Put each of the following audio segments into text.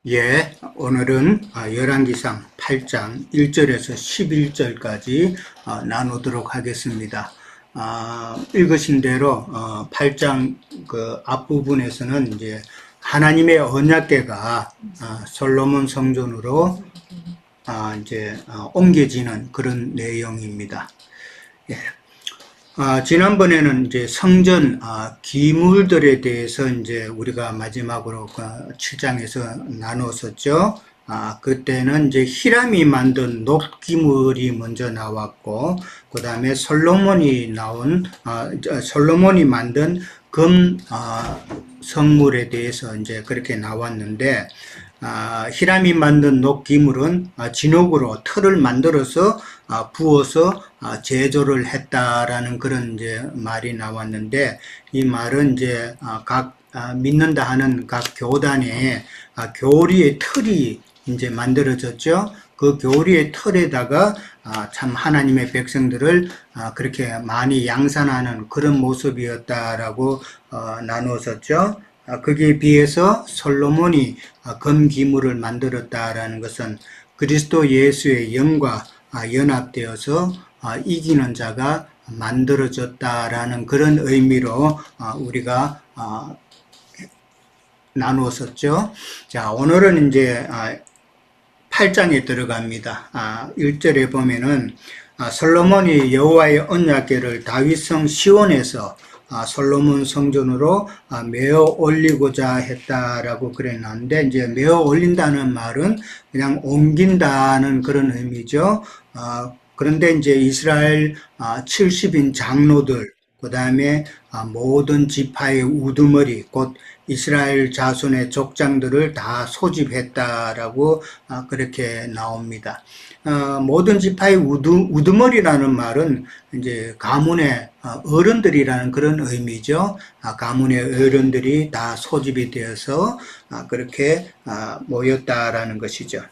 예, 오늘은 열왕기상 8장 1절에서 11절까지 나누도록 하겠습니다. 읽으신 대로 8장 그 앞부분에서는 이제 하나님의 언약궤가 솔로몬 성전으로 이제 옮겨지는 그런 내용입니다. 예. 지난번에는 이제 성전 기물들에 대해서 이제 우리가 마지막으로 7장에서 나눴었죠. 그때는 이제 히람이 만든 녹기물이 먼저 나왔고, 그 다음에 솔로몬이 만든 금 성물에 대해서 이제 그렇게 나왔는데, 히람이 만든 녹기물은 진흙으로 틀을 만들어서 부어서 제조를 했다라는 그런 이제 말이 나왔는데, 이 말은 이제 믿는다 하는 각 교단에 교리의 틀이 이제 만들어졌죠. 그 교리의 틀에다가 참 하나님의 백성들을 그렇게 많이 양산하는 그런 모습이었다라고 나누었었죠. 거기에 비해서 솔로몬이 금기물을 만들었다라는 것은 그리스도 예수의 영과 연합되어서 이기는 자가 만들어졌다라는 그런 의미로 우리가 나누었었죠. 자, 오늘은 이제 8장에 들어갑니다. 1절에 보면은 솔로몬이 여호와의 언약궤를 다윗성 시온에서 솔로몬 성전으로 메어 올리고자 했다라고 그랬는데, 이제 메어 올린다는 말은 그냥 옮긴다는 그런 의미죠. 그런데 이제 이스라엘 70인 장로들, 그 다음에 모든 지파의 우두머리, 곧 이스라엘 자손의 족장들을 다 소집했다라고 그렇게 나옵니다. 모든 지파의 우두머리라는 말은 이제 가문의 어른들이라는 그런 의미죠. 가문의 어른들이 다 소집이 되어서 그렇게 모였다라는 것이죠.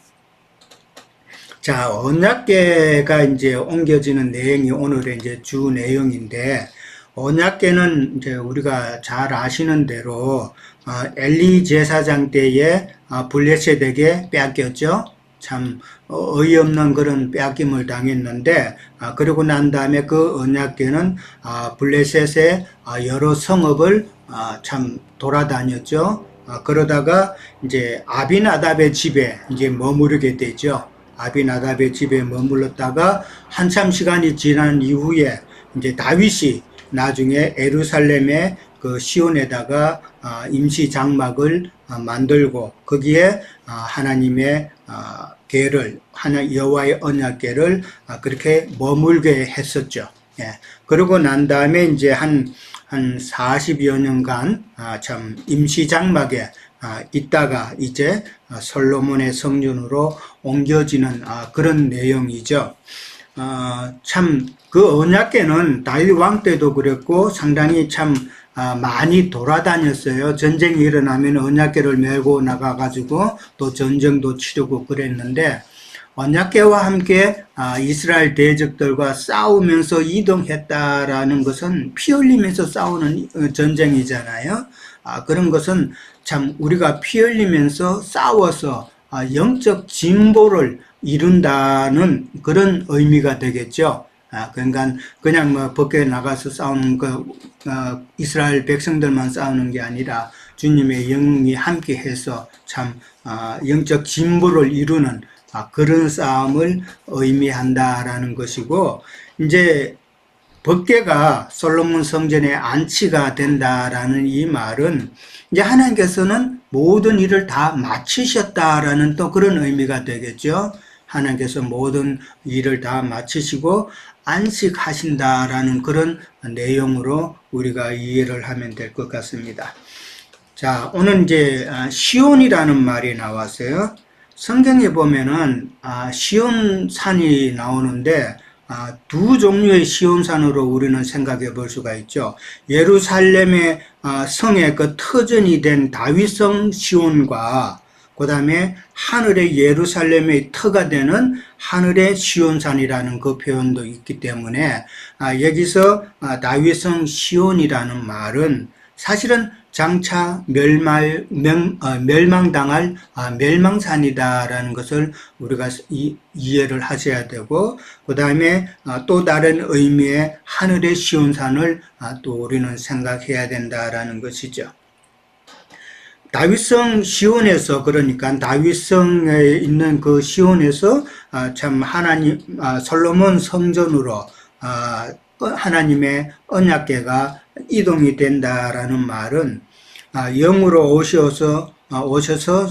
자, 언약궤가 이제 옮겨지는 내용이 오늘의 이제 주 내용인데, 언약궤는 이제 우리가 잘 아시는 대로 엘리 제사장 때에 블레셋에게 뺏겼죠. 참 어이없는 그런 뺏김을 당했는데, 그러고 난 다음에 그 언약궤는 블레셋의 여러 성읍을 참 돌아다녔죠. 그러다가 이제 아비나답의 집에 이제 머무르게 되죠. 아비나답의 집에 머물렀다가 한참 시간이 지난 이후에 이제 다윗이 나중에 예루살렘의 그 시온에다가 임시 장막을 만들고 거기에 하나님의 궤를, 여호와의 언약궤를 그렇게 머물게 했었죠. 예. 그러고 난 다음에 이제 한 40여 년간 참 임시 장막에 있다가 이제 솔로몬의 성전으로 옮겨지는 그런 내용이죠. 참 그 언약궤는 다윗 왕 때도 그랬고 상당히 참 많이 돌아다녔어요. 전쟁이 일어나면 언약궤를 메고 나가가지고 또 전쟁도 치르고 그랬는데, 언약궤와 함께 이스라엘 대적들과 싸우면서 이동했다라는 것은 피 흘리면서 싸우는 전쟁이잖아요. 그런 것은 참 우리가 피 흘리면서 싸워서 영적 진보를 이룬다는 그런 의미가 되겠죠. 그러니까 그냥 뭐 밖에 나가서 싸우는 이스라엘 백성들만 싸우는 게 아니라 주님의 영이 함께 해서 참 영적 진보를 이루는 그런 싸움을 의미한다라는 것이고, 이제 법궤가 솔로몬 성전에 안치가 된다라는 이 말은 이제 하나님께서는 모든 일을 다 마치셨다라는 또 그런 의미가 되겠죠. 하나님께서 모든 일을 다 마치시고 안식하신다라는 그런 내용으로 우리가 이해를 하면 될 것 같습니다. 자, 오늘 이제 시온이라는 말이 나왔어요. 성경에 보면은 시온산이 나오는데 두 종류의 시온산으로 우리는 생각해 볼 수가 있죠. 예루살렘의 성의 그 터전이 된 다윗성 시온과 그 다음에 하늘의 예루살렘의 터가 되는 하늘의 시온산이라는 그 표현도 있기 때문에 여기서 다윗성 시온이라는 말은 사실은 장차 멸망당할 멸망산이다라는 것을 우리가 이해를 하셔야 되고, 그 다음에 또 다른 의미의 하늘의 시온산을 또 우리는 생각해야 된다라는 것이죠. 다윗성 시온에서, 그러니까 다윗성에 있는 그 시온에서 참 하나님 솔로몬 성전으로 하나님의 언약궤가 이동이 된다라는 말은 영으로 오셔서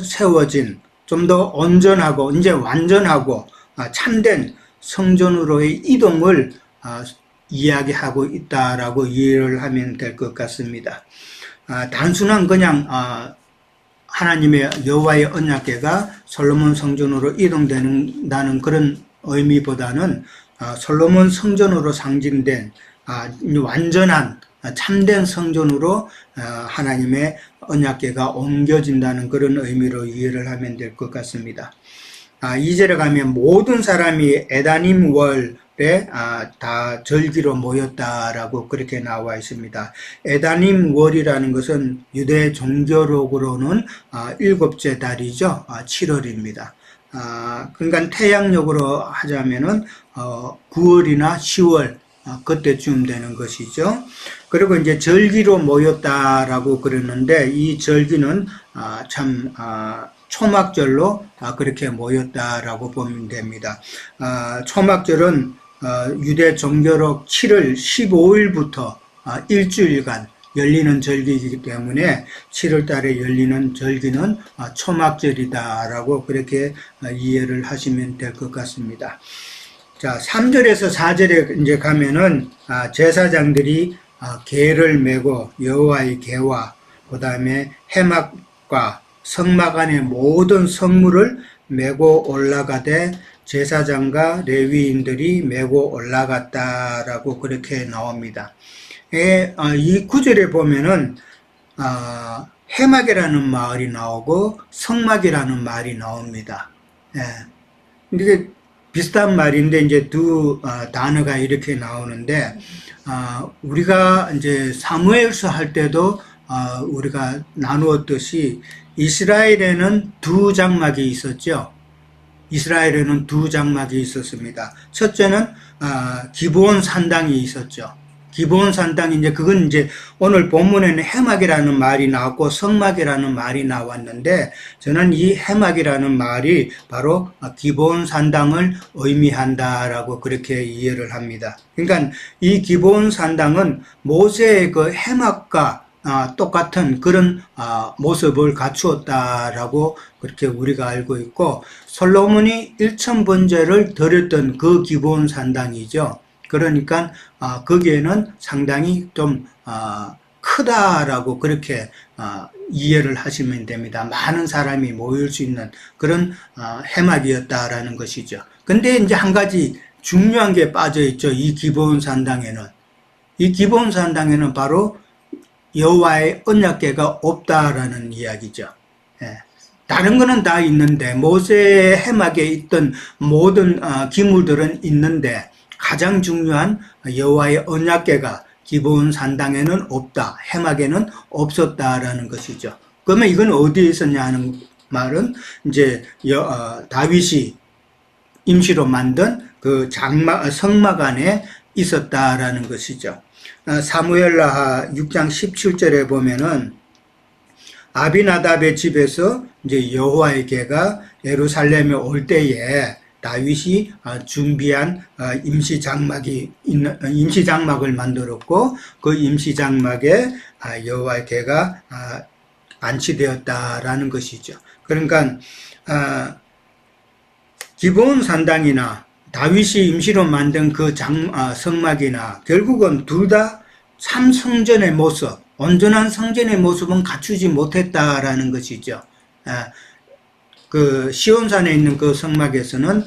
세워진 좀 더 온전하고 이제 완전하고 참된 성전으로의 이동을 이야기하고 있다라고 이해를 하면 될 것 같습니다. 단순한 그냥 하나님의 여호와의 언약궤가 솔로몬 성전으로 이동된다는 그런 의미보다는 솔로몬 성전으로 상징된 완전한 참된 성전으로 하나님의 언약궤가 옮겨진다는 그런 의미로 이해를 하면 될 것 같습니다. 2절에 가면 모든 사람이 에다님 월에 다 절기로 모였다라고 그렇게 나와 있습니다. 에다님 월이라는 것은 유대 종교록으로는 7째 달이죠. 7월입니다. 그러니까 태양력으로 하자면은 9월이나 10월 그때쯤 되는 것이죠. 그리고 이제 절기로 모였다라고 그러는데, 이 절기는 참 초막절로 그렇게 모였다라고 보면 됩니다. 초막절은 유대 종교록 7월 15일부터 일주일간 열리는 절기이기 때문에 7월 달에 열리는 절기는 초막절이다라고 그렇게 이해를 하시면 될 것 같습니다. 자, 3절에서 4절에 이제 가면은 제사장들이 궤를 메고 여호와의 궤와 그 다음에 해막과 성막 안의 모든 성물을 메고 올라가되 제사장과 레위인들이 메고 올라갔다라고 그렇게 나옵니다. 이 구절에 보면은 해막이라는 말이 나오고 성막이라는 말이 나옵니다. 이게 비슷한 말인데 이제 두 단어가 이렇게 나오는데, 우리가 이제 사무엘서 할 때도 우리가 나누었듯이 이스라엘에는 두 장막이 있었죠. 이스라엘에는 두 장막이 있었습니다. 첫째는 기브온 산당이 있었죠. 기브온 산당이 이제 그건 이제 오늘 본문에는 해막이라는 말이 나왔고 성막이라는 말이 나왔는데, 저는 이 해막이라는 말이 바로 기브온 산당을 의미한다라고 그렇게 이해를 합니다. 그러니까 이 기브온 산당은 모세의 그 해막과 똑같은 그런 모습을 갖추었다라고 그렇게 우리가 알고 있고, 솔로몬이 1000번제를 드렸던 그 기브온 산당이죠. 그러니까 거기에는 상당히 좀 크다라고 그렇게 이해를 하시면 됩니다. 많은 사람이 모일 수 있는 그런 해막이었다라는 것이죠. 근데 이제 한 가지 중요한 게 빠져 있죠. 이 기브온 산당에는. 이 기브온 산당에는 바로 여호와의 언약궤가 없다라는 이야기죠. 다른 거는 다 있는데, 모세의 해막에 있던 모든 기물들은 있는데 가장 중요한 여호와의 언약궤가 기브온 산당에는 없다, 해막에는 없었다라는 것이죠. 그러면 이건 어디에 있었냐 하는 말은 이제 다윗이 임시로 만든 그 성막 안에 있었다라는 것이죠. 사무엘하 6장 17절에 보면은 아비나답의 집에서 이제 여호와의 궤가 예루살렘에 올 때에 다윗이 준비한 임시 장막을 만들었고, 그 임시 장막에 여호와의 궤가 안치되었다라는 것이죠. 그러니까 기브온 산당이나 다윗이 임시로 만든 그 성막이나 결국은 둘 다 참 성전의 모습, 온전한 성전의 모습은 갖추지 못했다라는 것이죠. 그 시온산에 있는 그 성막에서는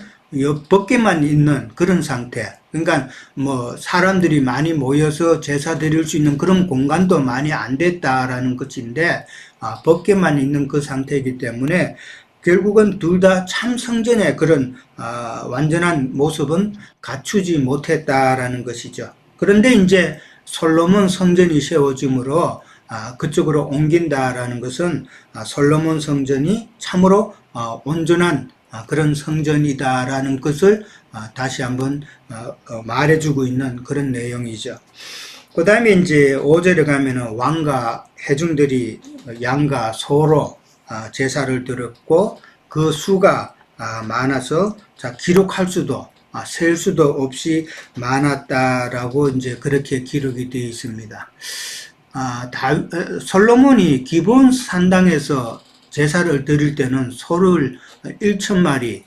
밖에만 있는 그런 상태. 그러니까 뭐 사람들이 많이 모여서 제사 드릴 수 있는 그런 공간도 많이 안 됐다라는 것인데, 밖에만 있는 그 상태이기 때문에 결국은 둘 다 참 성전의 그런 완전한 모습은 갖추지 못했다라는 것이죠. 그런데 이제 솔로몬 성전이 세워짐으로 그쪽으로 옮긴다라는 것은 솔로몬 성전이 참으로 온전한 그런 성전이다라는 것을 다시 한번 말해주고 있는 그런 내용이죠. 그 다음에 이제 5절에 가면은 왕과 회중들이 양과 소로 제사를 드렸고 그 수가 많아서 기록할 수도 셀 수도 없이 많았다라고 이제 그렇게 기록이 되어 있습니다. 솔로몬이 기본 산당에서 제사를 드릴 때는 소를 1,000마리로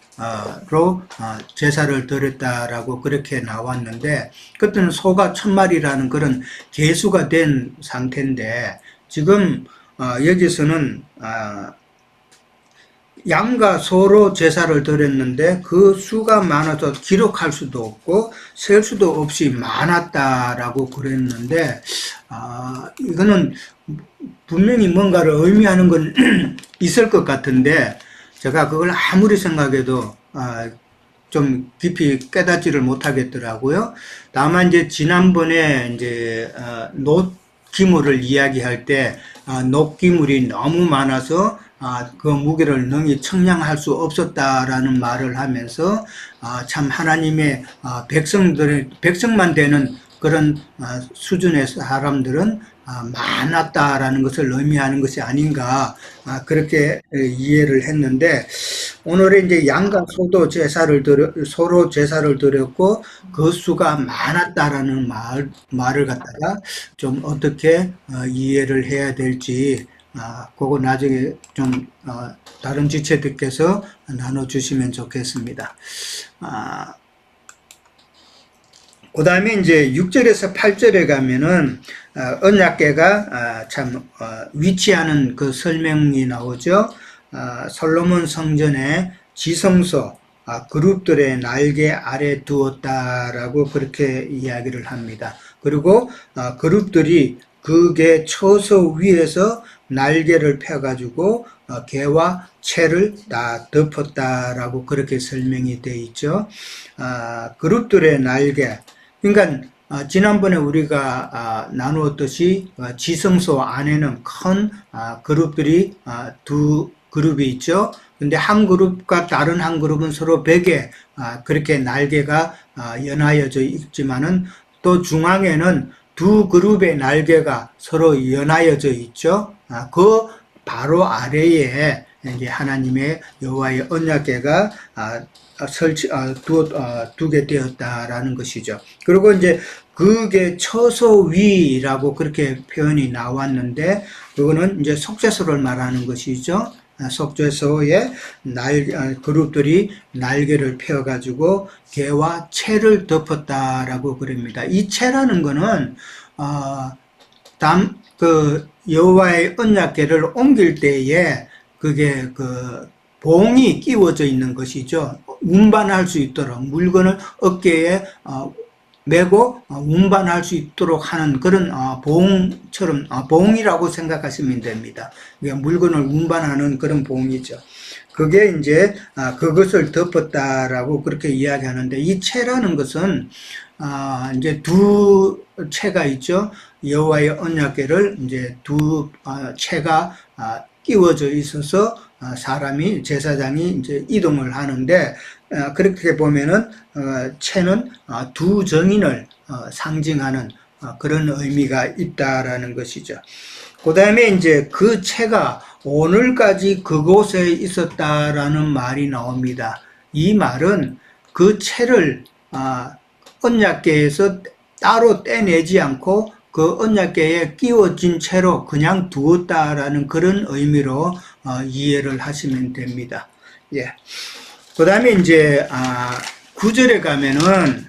제사를 드렸다라고 그렇게 나왔는데, 그때는 소가 1,000마리라는 그런 계수가 된 상태인데, 지금 여기서는 양과 소로 제사를 드렸는데 그 수가 많아서 기록할 수도 없고 셀 수도 없이 많았다라고 그랬는데, 이거는 분명히 뭔가를 의미하는 건 있을 것 같은데, 제가 그걸 아무리 생각해도 좀 깊이 깨닫지를 못하겠더라고요. 다만 이제 지난번에 이제 놋기물을 이야기할 때 놋기물이 너무 많아서 그 무게를 능히 청량할 수 없었다라는 말을 하면서 참 하나님의 백성만 되는 그런 수준의 사람들은 많았다라는 것을 의미하는 것이 아닌가, 그렇게 이해를 했는데, 오늘의 이제 양과 소로 제사를 드렸고 그 수가 많았다라는 말을 갖다가 좀 어떻게 이해를 해야 될지, 그거 나중에 좀 다른 지체들께서 나눠주시면 좋겠습니다. 그 다음에 이제 6절에서 8절에 가면은 언약궤가 참 위치하는 그 설명이 나오죠. 솔로몬 성전의 지성소 그룹들의 날개 아래 두었다라고 그렇게 이야기를 합니다. 그리고 그룹들이 그게 처소 위에서 날개를 펴가지고 개와 채를 다 덮었다라고 그렇게 설명이 되어 있죠. 그룹들의 날개, 그러니까 지난번에 우리가 나누었듯이 지성소 안에는 큰 그룹들이 두 그룹이 있죠. 근데 한 그룹과 다른 한 그룹은 서로 벽에 그렇게 날개가 연하여져 있지만은 또 중앙에는 두 그룹의 날개가 서로 연하여져 있죠. 그 바로 아래에 이제 하나님의 여호와의 언약궤가 두게 되었다라는 것이죠. 그리고 이제 그게 처소 위라고 그렇게 표현이 나왔는데, 그거는 이제 속죄소를 말하는 것이죠. 속죄소에 그룹들이 날개를 펴가지고 개와 채를 덮었다라고 그럽니다. 이 채라는 거는 여호와의 언약궤를 옮길 때에 그게 그 봉이 끼워져 있는 것이죠. 운반할 수 있도록 물건을 어깨에 메고 운반할 수 있도록 하는 그런 봉처럼, 봉이라고 생각하시면 됩니다. 물건을 운반하는 그런 봉이죠. 그게 이제 그것을 덮었다라고 그렇게 이야기하는데, 이 채라는 것은 이제 두 채가 있죠. 여호와의 언약궤를 이제 두 채가 끼워져 있어서 사람이, 제사장이 이제 이동을 하는데, 그렇게 보면은 채는 두 정인을 상징하는 그런 의미가 있다라는 것이죠. 그 다음에 이제 그 채가 오늘까지 그곳에 있었다라는 말이 나옵니다. 이 말은 그 채를 언약궤에서 따로 떼내지 않고 그 언약궤에 끼워진 채로 그냥 두었다라는 그런 의미로 이해를 하시면 됩니다. 예. 그 다음에 이제 9절에 가면은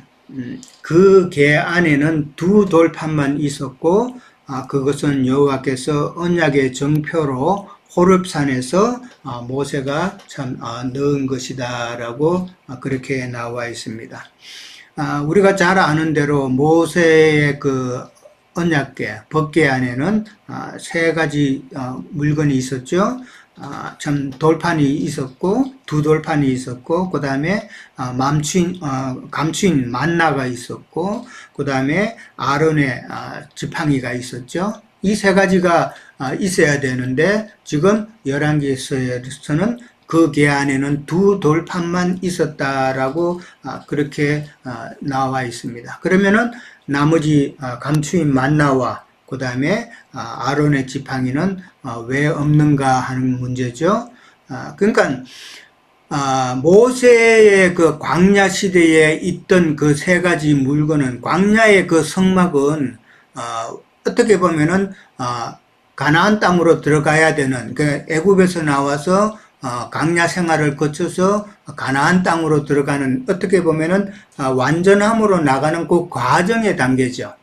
그 궤 안에는 두 돌판만 있었고, 그것은 여호와께서 언약의 정표로 호렙산에서 모세가 참 넣은 것이다라고 그렇게 나와 있습니다. 우리가 잘 아는 대로 모세의 그 언약궤, 법궤 안에는 세 가지 물건이 있었죠. 참 돌판이 있었고, 두 돌판이 있었고, 그 다음에 감추인 만나가 있었고, 그 다음에 아론의 지팡이가 있었죠. 이 세 가지가 있어야 되는데 지금 열왕기서에서는 그 계안에는 두 돌판만 있었다라고 그렇게 나와 있습니다. 그러면은 나머지 감추인 만나와 그 다음에 아론의 지팡이는 왜 없는가 하는 문제죠. 그러니까 모세의 그 광야 시대에 있던 그 세 가지 물건은, 광야의 그 성막은 어떻게 보면은 가나안 땅으로 들어가야 되는, 그 애굽에서 나와서 광야 생활을 거쳐서 가나안 땅으로 들어가는, 어떻게 보면은 완전함으로 나가는 그 과정의 단계죠.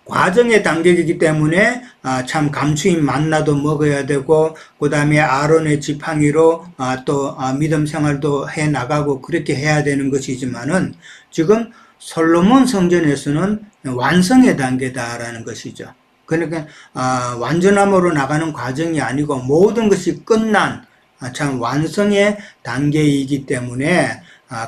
과정의 단계이기 때문에 참 감추인 만나도 먹어야 되고, 그 다음에 아론의 지팡이로 또 믿음 생활도 해 나가고 그렇게 해야 되는 것이지만은, 지금 솔로몬 성전에서는 완성의 단계다라는 것이죠. 그러니까 완전함으로 나가는 과정이 아니고 모든 것이 끝난 참 완성의 단계이기 때문에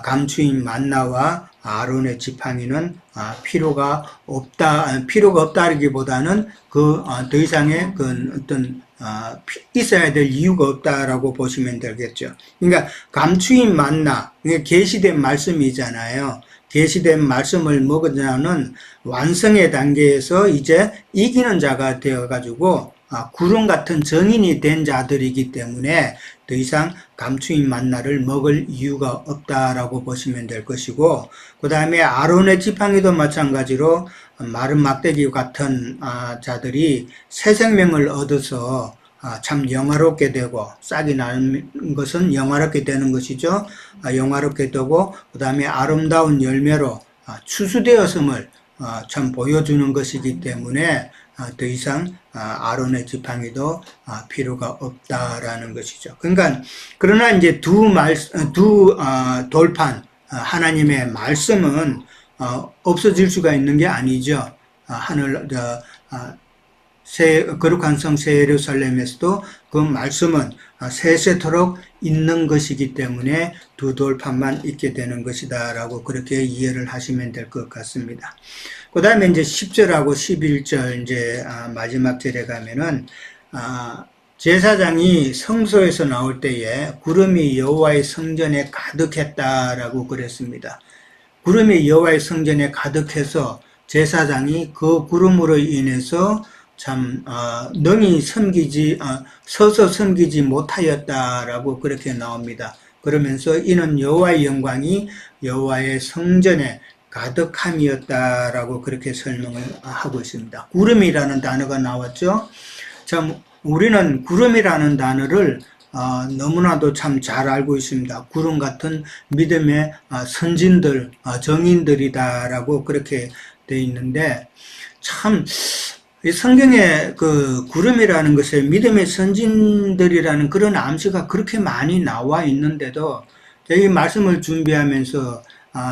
감추인 만나와 아론의 지팡이는 필요가 없다라기보다는 더 이상의 그 어떤 있어야 될 이유가 없다라고 보시면 되겠죠. 그러니까 감추인 만나, 이게 계시된 말씀이잖아요. 계시된 말씀을 먹은 자는 완성의 단계에서 이제 이기는 자가 되어가지고 구름 같은 정인이 된 자들이기 때문에 더 이상 감추인 만나를 먹을 이유가 없다라고 보시면 될 것이고, 그 다음에 아론의 지팡이도 마찬가지로 마른 막대기 같은 자들이 새 생명을 얻어서 참 영화롭게 되고, 싹이 나는 것은 영화롭게 되는 것이죠. 영화롭게 되고, 그 다음에 아름다운 열매로 추수되었음을 참 보여주는 것이기 때문에 더 이상 아론의 지팡이도 필요가 없다라는 것이죠. 그러니까 그러나 이제 두 돌판 하나님의 말씀은 없어질 수가 있는 게 아니죠. 거룩한 성 새 예루살렘에서도 그 말씀은 세세토록 있는 것이기 때문에 두 돌판만 있게 되는 것이다 라고 그렇게 이해를 하시면 될 것 같습니다. 그 다음에 이제 10절하고 11절 이제 마지막 절에 가면은 제사장이 성소에서 나올 때에 구름이 여호와의 성전에 가득했다라고 그랬습니다. 구름이 여호와의 성전에 가득해서 제사장이 그 구름으로 인해서 참 능히 서서 섬기지 못하였다라고 그렇게 나옵니다. 그러면서 이는 여호와의 영광이 여호와의 성전에 가득함이었다라고 그렇게 설명을 하고 있습니다. 구름이라는 단어가 나왔죠. 참 우리는 구름이라는 단어를 너무나도 참 잘 알고 있습니다. 구름 같은 믿음의 선진들, 정인들이다라고 그렇게 되어 있는데, 참 이 성경에 그 구름이라는 것에 믿음의 선진들이라는 그런 암시가 그렇게 많이 나와 있는데도, 이 말씀을 준비하면서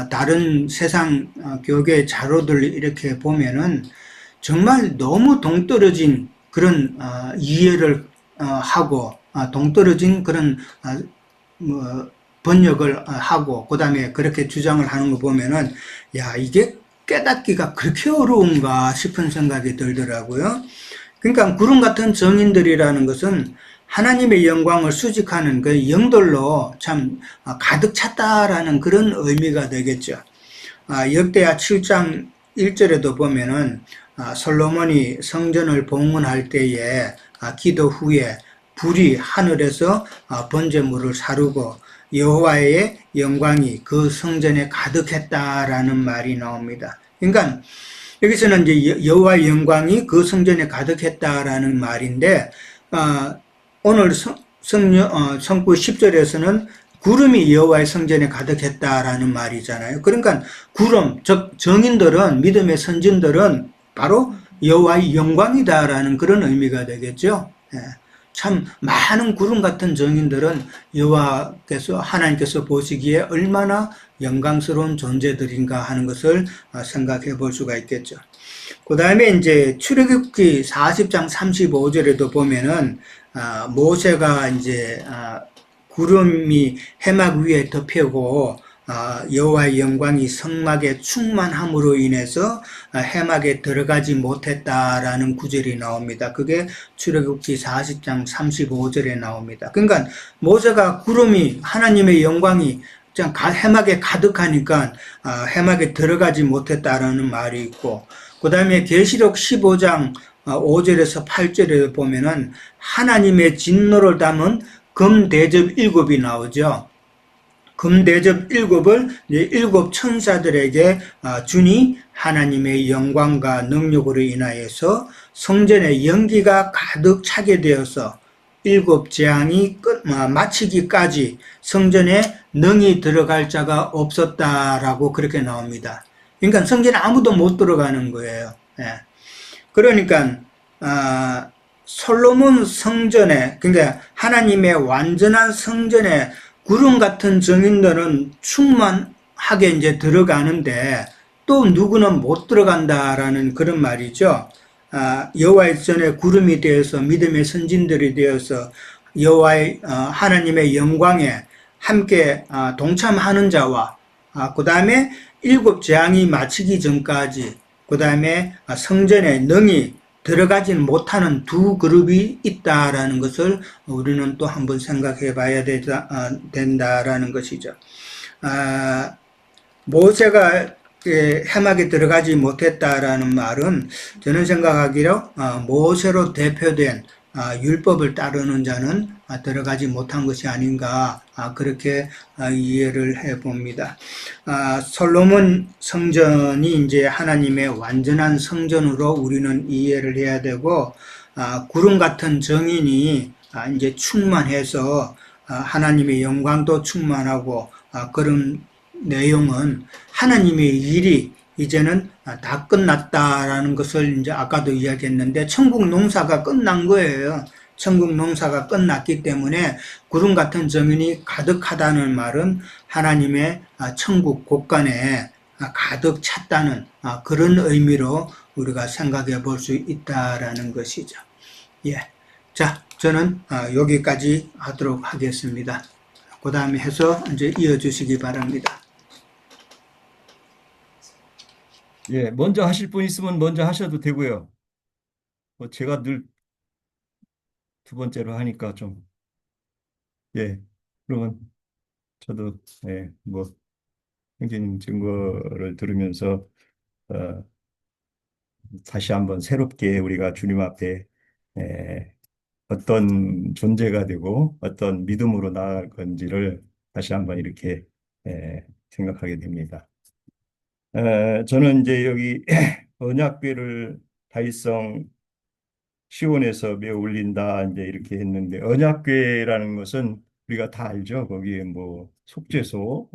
다른 세상 교계 자료들 이렇게 보면은 정말 너무 동떨어진 그런 이해를 하고 동떨어진 그런 번역을 하고 그 다음에 그렇게 주장을 하는 거 보면은, 야, 이게 깨닫기가 그렇게 어려운가 싶은 생각이 들더라고요. 그러니까 구름 같은 정인들이라는 것은 하나님의 영광을 수직하는 그 영들로 참 가득 찼다라는 그런 의미가 되겠죠. 역대하 7장 1절에도 보면은 솔로몬이 성전을 봉헌할 때에 기도 후에 불이 하늘에서 번제물을 사르고 여호와의 영광이 그 성전에 가득했다라는 말이 나옵니다. 그러니까 여기서는 이제 여호와의 영광이 그 성전에 가득했다라는 말인데, 오늘 성구 10절에서는 구름이 여호와의 성전에 가득했다라는 말이잖아요. 그러니까 구름, 즉 정인들은, 믿음의 선진들은 바로 여호와의 영광이다라는 그런 의미가 되겠죠. 참 많은 구름 같은 정인들은 여호와께서, 하나님께서 보시기에 얼마나 영광스러운 존재들인가 하는 것을 생각해 볼 수가 있겠죠. 그 다음에 이제 출애굽기 40장 35절에도 보면은 모세가 이제 구름이 해막 위에 덮이고 여호와의 영광이 성막에 충만함으로 인해서 해막에 들어가지 못했다라는 구절이 나옵니다. 그게 출애굽기 40장 35절에 나옵니다. 그러니까 모세가 구름이 하나님의 영광이 해막에 가득하니까 해막에 들어가지 못했다라는 말이 있고, 그 다음에 계시록 15장 5절에서 8절에 보면은 하나님의 진노를 담은 금 대접 일곱이 나오죠. 금 대접 일곱을 일곱 천사들에게 주니 하나님의 영광과 능력으로 인하여서 성전에 연기가 가득 차게 되어서 일곱 재앙이 마치기까지 성전에 능히 들어갈 자가 없었다라고 그렇게 나옵니다. 그러니까 성전에 아무도 못 들어가는 거예요. 예. 그러니까 솔로몬 성전에, 그러니까 하나님의 완전한 성전에 구름 같은 증인들은 충만하게 이제 들어가는데 또 누구는 못 들어간다라는 그런 말이죠. 여호와의 전에 구름이 되어서 믿음의 선진들이 되어서 여호와의 하나님의 영광에 함께 동참하는 자와 그 다음에 일곱 재앙이 마치기 전까지 그 다음에 성전에 능히 들어가지는 못하는 두 그룹이 있다라는 것을 우리는 또 한번 생각해 봐야 된다라는 것이죠. 모세가 해막에 들어가지 못했다라는 말은 저는 생각하기로 모세로 대표된 율법을 따르는 자는 들어가지 못한 것이 아닌가 그렇게 이해를 해봅니다. 솔로몬 성전이 이제 하나님의 완전한 성전으로 우리는 이해를 해야 되고 구름 같은 정인이 이제 충만해서 하나님의 영광도 충만하고 그런 내용은 하나님의 일이 이제는 다 끝났다라는 것을 이제 아까도 이야기했는데 천국 농사가 끝난 거예요. 천국 농사가 끝났기 때문에 구름 같은 정인이 가득하다는 말은 하나님의 천국 곳간에 가득 찼다는 그런 의미로 우리가 생각해 볼 수 있다라는 것이죠. 예. 자, 저는 여기까지 하도록 하겠습니다. 그 다음에 해서 이제 이어주시기 바랍니다. 예, 먼저 하실 분 있으면 먼저 하셔도 되고요. 제가 늘 두 번째로 하니까 좀, 예, 그러면 저도, 예, 뭐, 형제님 증거를 들으면서, 어, 다시 한번 새롭게 우리가 주님 앞에, 예, 어떤 존재가 되고 어떤 믿음으로 나아갈 건지를 다시 한번 이렇게, 생각하게 됩니다. 저는 이제 여기 언약궤를 다윗성 시온에서 매어 올린다 이제 이렇게 했는데 언약궤라는 것은 우리가 다 알죠. 거기에 뭐 속죄소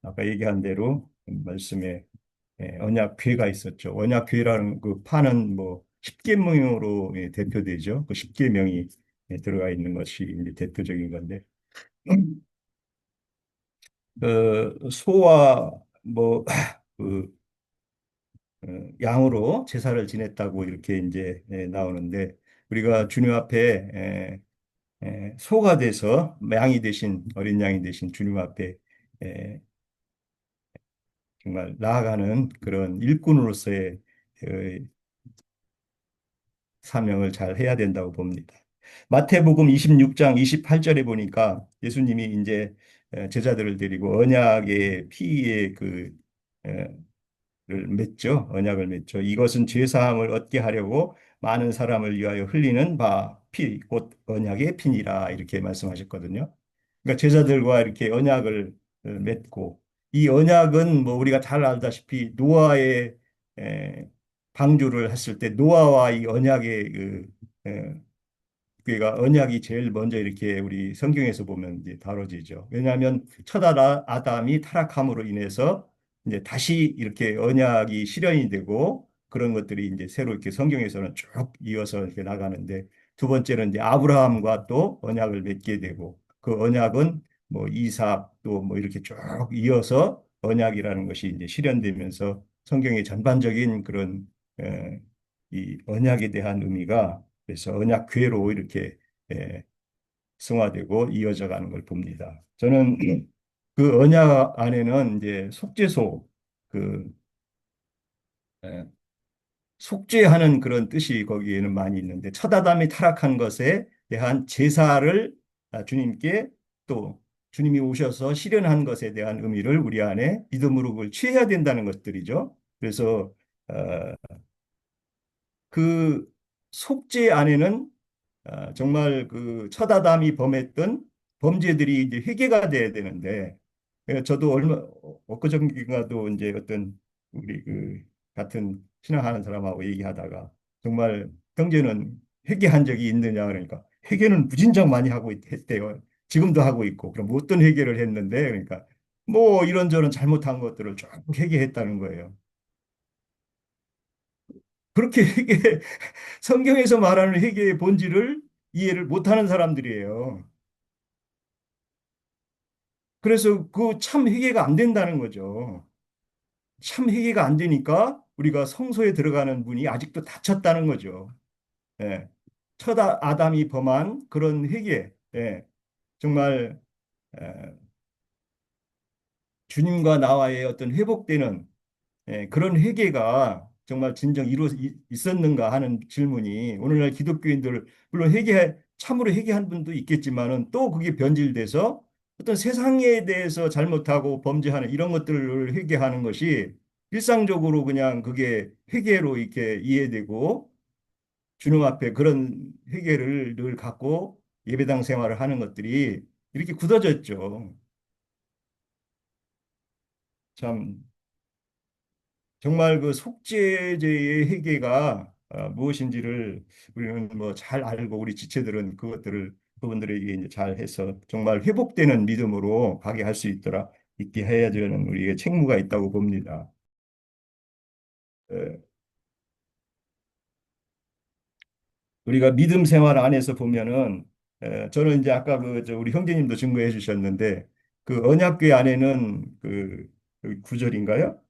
아까 얘기한 대로 말씀에 언약궤가 있었죠. 언약궤라는 그 판은 뭐 십계명으로 대표되죠. 그 십계명이 들어가 있는 것이 이제 대표적인 건데 소와 뭐 그 양으로 제사를 지냈다고 이렇게 이제 나오는데 우리가 주님 앞에 소가 돼서 양이 되신 어린 양이 되신 주님 앞에 에, 정말 나아가는 그런 일꾼으로서의 사명을 잘 해야 된다고 봅니다. 마태복음 26장 28절에 보니까 예수님이 이제 제자들을 데리고 언약의 피의 를 맺죠. 언약을 맺죠. 이것은 죄 사함을 얻게 하려고 많은 사람을 위하여 흘리는 피, 곧 언약의 피니라 이렇게 말씀하셨거든요. 그러니까 제자들과 이렇게 언약을 맺고 이 언약은 뭐 우리가 잘 알다시피 노아의 에, 방주를 했을 때 노아와 이 언약의 그러니까 언약이 제일 먼저 이렇게 우리 성경에서 보면 이제 다뤄지죠. 왜냐하면 첫 아담이 타락함으로 인해서 이제 다시 이렇게 언약이 실현이 되고 그런 것들이 이제 새로 이렇게 성경에서는 쭉 이어서 이렇게 나가는데 두 번째는 이제 아브라함과 또 언약을 맺게 되고 그 언약은 뭐 이삭 또 뭐 이렇게 쭉 이어서 언약이라는 것이 이제 실현되면서 성경의 전반적인 그런 이 언약에 대한 의미가 그래서 언약궤로 이렇게 예, 승화되고 이어져 가는 걸 봅니다. 저는 그 언약 안에는 이제 속죄소, 그 에, 속죄하는 그런 뜻이 거기에는 많이 있는데 첫 아담이 타락한 것에 대한 제사를 주님께 또 주님이 오셔서 실현한 것에 대한 의미를 우리 안에 믿음으로 그걸 취해야 된다는 것들이죠. 그래서 어, 그 속죄 안에는 정말 그 첫 아담이 범했던 범죄들이 이제 회개가 돼야 되는데 저도 엊그저께가도 이제 어떤 우리 그 같은 신앙하는 사람하고 얘기하다가 정말 형제는 회개한 적이 있느냐 그러니까 회개는 무진장 많이 하고 했대요. 지금도 하고 있고 그럼 뭐 어떤 회개를 했는데 그러니까 뭐 이런저런 잘못한 것들을 쭉 회개했다는 거예요. 그렇게 회개 성경에서 말하는 회개의 본질을 이해를 못하는 사람들이에요. 그래서 그 참 회개가 안 된다는 거죠. 참 회개가 안 되니까 우리가 성소에 들어가는 문이 아직도 닫혔다는 거죠. 예. 첫 아담이 범한 그런 회개, 예. 정말 에, 주님과 나와의 어떤 회복되는 그런 회개가 정말 진정 있었는가 하는 질문이 오늘날 기독교인들 물론 참으로 회개한 분도 있겠지만은 또 그게 변질돼서 어떤 세상에 대해서 잘못하고 범죄하는 이런 것들을 회개하는 것이 일상적으로 그냥 그게 회개로 이렇게 이해되고 주님 앞에 그런 회개를 늘 갖고 예배당 생활을 하는 것들이 이렇게 굳어졌죠. 참 정말 그 속죄제의 회개가 무엇인지를 우리는 뭐 잘 알고 우리 지체들은 그것들을 그분들에게 이제 잘 해서 정말 회복되는 믿음으로 가게 할 수 있게 해야 되는 우리의 책무가 있다고 봅니다. 에, 우리가 믿음 생활 안에서 보면은 저는 이제 아까 저 우리 형제님도 증거해 주셨는데 그 언약궤 안에는 그 구절인가요?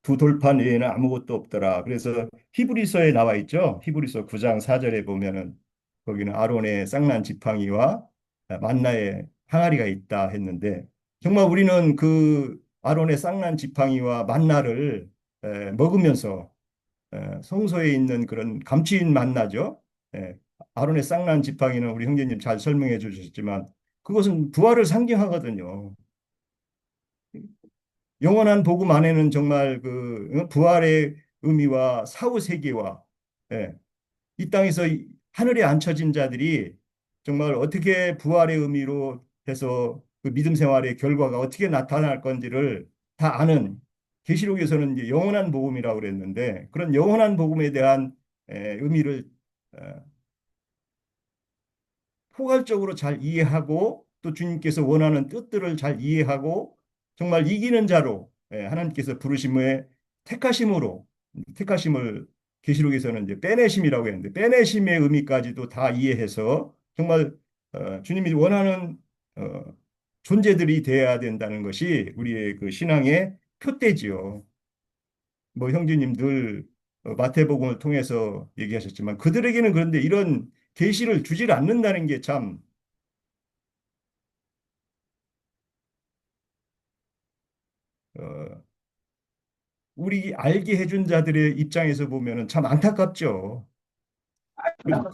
두 돌판 외에는 아무것도 없더라. 그래서 히브리서에 나와 있죠. 히브리서 9장 4절에 보면은 거기는 아론의 쌍난 지팡이와 만나의 항아리가 있다 했는데 정말 우리는 그 아론의 쌍난 지팡이와 만나를 먹으면서 성소에 있는 그런 감추인 만나죠. 예, 아론의 쌍난 지팡이는 우리 형제님 잘 설명해 주셨지만 그것은 부활을 상징하거든요. 영원한 복음 안에는 정말 그 부활의 의미와 사후 세계와 예, 이 땅에서 하늘에 앉혀진 자들이 정말 어떻게 부활의 의미로 해서 그 믿음 생활의 결과가 어떻게 나타날 건지를 다 아는 계시록에서는 이제 영원한 복음이라고 그랬는데 그런 영원한 복음에 대한 의미를 어, 포괄적으로 잘 이해하고 또 주님께서 원하는 뜻들을 잘 이해하고 정말 이기는 자로 하나님께서 부르심의 택하심으로 택하심을 계시록에서는 이제 빼내심이라고 했는데 빼내심의 의미까지도 다 이해해서 정말 주님이 원하는 어, 존재들이 되어야 된다는 것이 우리의 그 신앙의 표대지요. 뭐 형제님 들 마태복음을 통해서 얘기하셨지만 그들에게는 그런데 이런 계시를 주질 않는다는 게참 어, 우리 알게 해준 자들의 입장에서 보면은 참 안타깝죠. 그래서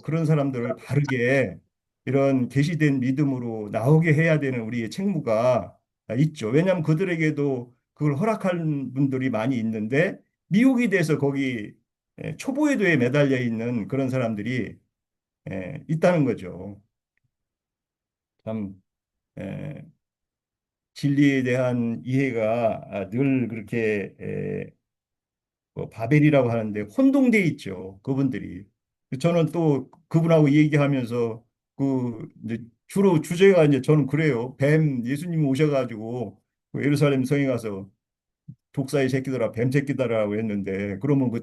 그런 사람들을 바르게 이런 계시된 믿음으로 나오게 해야 되는 우리의 책무가 있죠. 왜냐하면 그들에게도 그걸 허락한 분들이 많이 있는데 미혹이 돼서 거기 초보의도에 매달려 있는 그런 사람들이 있다는 거죠. 참 에, 진리에 대한 이해가 늘 그렇게 뭐 바벨이라고 하는데 혼동돼 있죠. 그분들이. 저는 또 그분하고 얘기하면서 그 이제 주로 주제가 이제 저는 그래요. 예수님 오셔가지고 그 예루살렘 성에 가서 독사의 새끼들아 뱀 새끼들아라고 했는데 그러면 그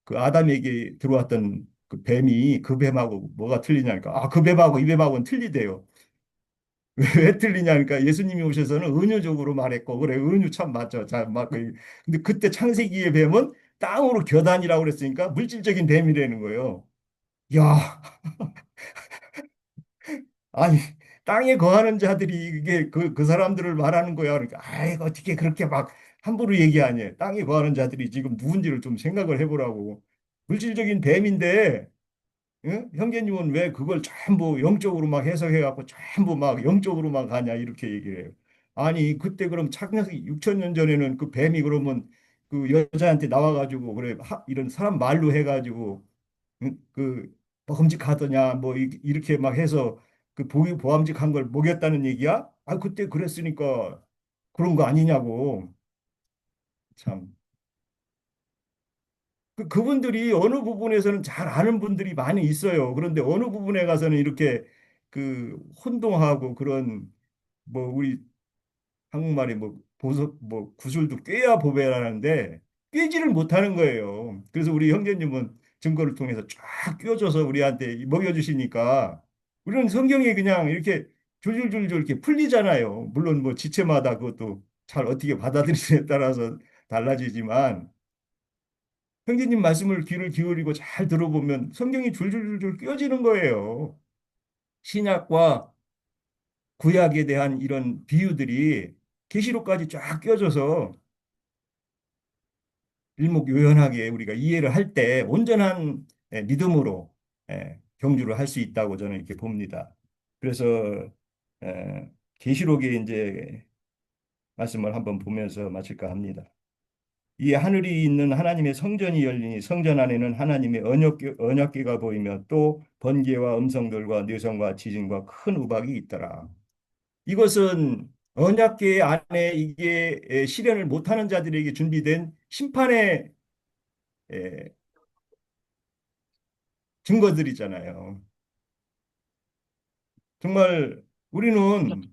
그 아담에게 들어왔던 그 뱀이 그 뱀하고 뭐가 틀리냐니까 그 뱀하고 이 뱀하고는 틀리대요. 왜 틀리냐니까 예수님이 오셔서는 은유적으로 말했고 그래 은유 참 맞죠. 근데 그때 창세기의 뱀은 땅으로 겨다니라고 그랬으니까 물질적인 뱀이라는 거예요. 야, 아니 땅에 거하는 자들이 이게 그 사람들을 말하는 거야. 그러니까, 아이, 어떻게 그렇게 막 함부로 얘기하냐. 땅에 거하는 자들이 지금 누군지를 좀 생각을 해보라고. 물질적인 뱀인데, 응? 형제님은 왜 그걸 전부 영적으로 막 해석해갖고 전부 막 영적으로만 가냐. 이렇게 얘기를 해요. 아니, 그때 그럼 창세기 6천 년 전에는 그 뱀이 그러면 그 여자한테 나와가지고, 그래, 이런 사람 말로 해가지고, 응? 그 먹음직하더냐 뭐 이렇게 막 해서 그 보기 보암직한 걸 먹였다는 얘기야? 아 그때 그랬으니까 그런 거 아니냐고. 참. 그분들이 어느 부분에서는 잘 아는 분들이 많이 있어요. 그런데 어느 부분에 가서는 이렇게 그 혼동하고 그런 뭐 우리 한국말이 뭐 보석 뭐 구슬도 꿰야 보배라는데 꿰지를 못하는 거예요. 그래서 우리 형제님은 증거를 통해서 쫙 꿰줘서 우리한테 먹여주시니까 우리는 성경이 그냥 이렇게 줄줄줄줄 이렇게 풀리잖아요. 물론 뭐 지체마다 그것도 잘 어떻게 받아들이느냐에 따라서 달라지지만 형제님 말씀을 귀를 기울이고 잘 들어보면 성경이 줄줄줄줄 꿰어지는 거예요. 신약과 구약에 대한 이런 비유들이 계시록까지 쫙 껴져서 일목요연하게 우리가 이해를 할 때 온전한 믿음으로 경주를 할 수 있다고 저는 이렇게 봅니다. 그래서 계시록에 이제 말씀을 한번 보면서 마칠까 합니다. 이 하늘이 있는 하나님의 성전이 열리니 성전 안에는 하나님의 언약궤가 보이며 또 번개와 음성들과 뇌성과 지진과 큰 우박이 있더라. 이것은 언약궤 안에 이게 실현을 못하는 자들에게 준비된 심판의 에, 증거들이잖아요. 정말 우리는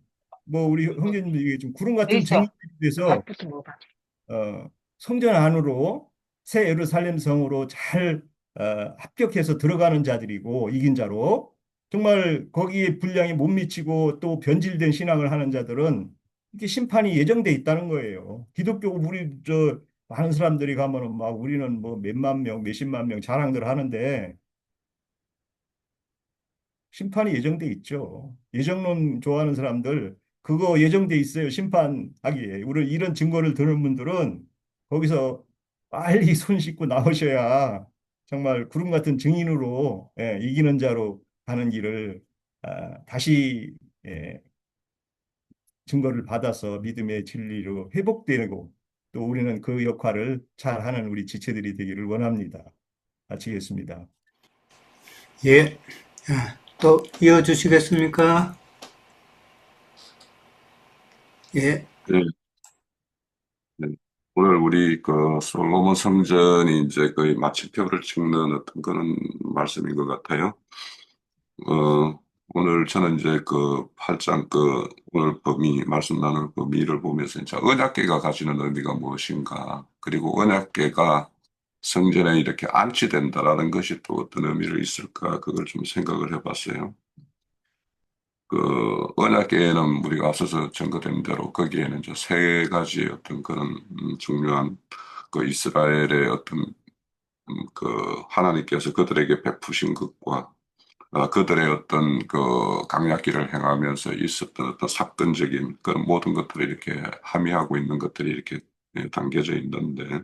뭐 우리 형제님들 얘기 좀 구름 돼 같은 증인이 있어. 돼서 밥부터 먹어봐. 성전 안으로 새 예루살렘 성으로 잘 합격해서 들어가는 자들이고 이긴 자로 정말 거기에 분량이 못 미치고 또 변질된 신앙을 하는 자들은 이렇게 심판이 예정돼 있다는 거예요. 기독교 우리 저 많은 사람들이 가면은 막 우리는 뭐 몇만 명, 몇십만 명 자랑들 하는데 심판이 예정돼 있죠. 예정론 좋아하는 사람들 그거 예정돼 있어요. 심판하기에. 우리 이런 증거를 들은 분들은 거기서 빨리 손 씻고 나오셔야 정말 구름 같은 증인으로 이기는 자로 가는 길을 다시 증거를 받아서 믿음의 진리로 회복되고 또 우리는 그 역할을 잘하는 우리 지체들이 되기를 원합니다. 마치겠습니다. 예. 또 이어주시겠습니까? 예. 네, 네. 오늘 우리 그 솔로몬 성전이 이제 거의 마침표를 찍는 어떤 그런 말씀인 것 같아요. 오늘 저는 이제 그 8장 그 오늘 범위 말씀 나눌 범위를 보면서 이제 언약궤가 가지는 의미가 무엇인가, 그리고 언약궤가 성전에 이렇게 안치된다라는 것이 또 어떤 의미를 있을까, 그걸 좀 생각을 해봤어요. 그 언약궤에는 우리가 앞서서 전거된 대로 거기에는 이제 세 가지 어떤 그런 중요한 그 이스라엘의 어떤 그 하나님께서 그들에게 베푸신 것과 그들의 어떤 그 강약기를 행하면서 있었던 어떤 사건적인 그런 모든 것들이 이렇게 함의하고 있는 것들이 이렇게 담겨져 있는데,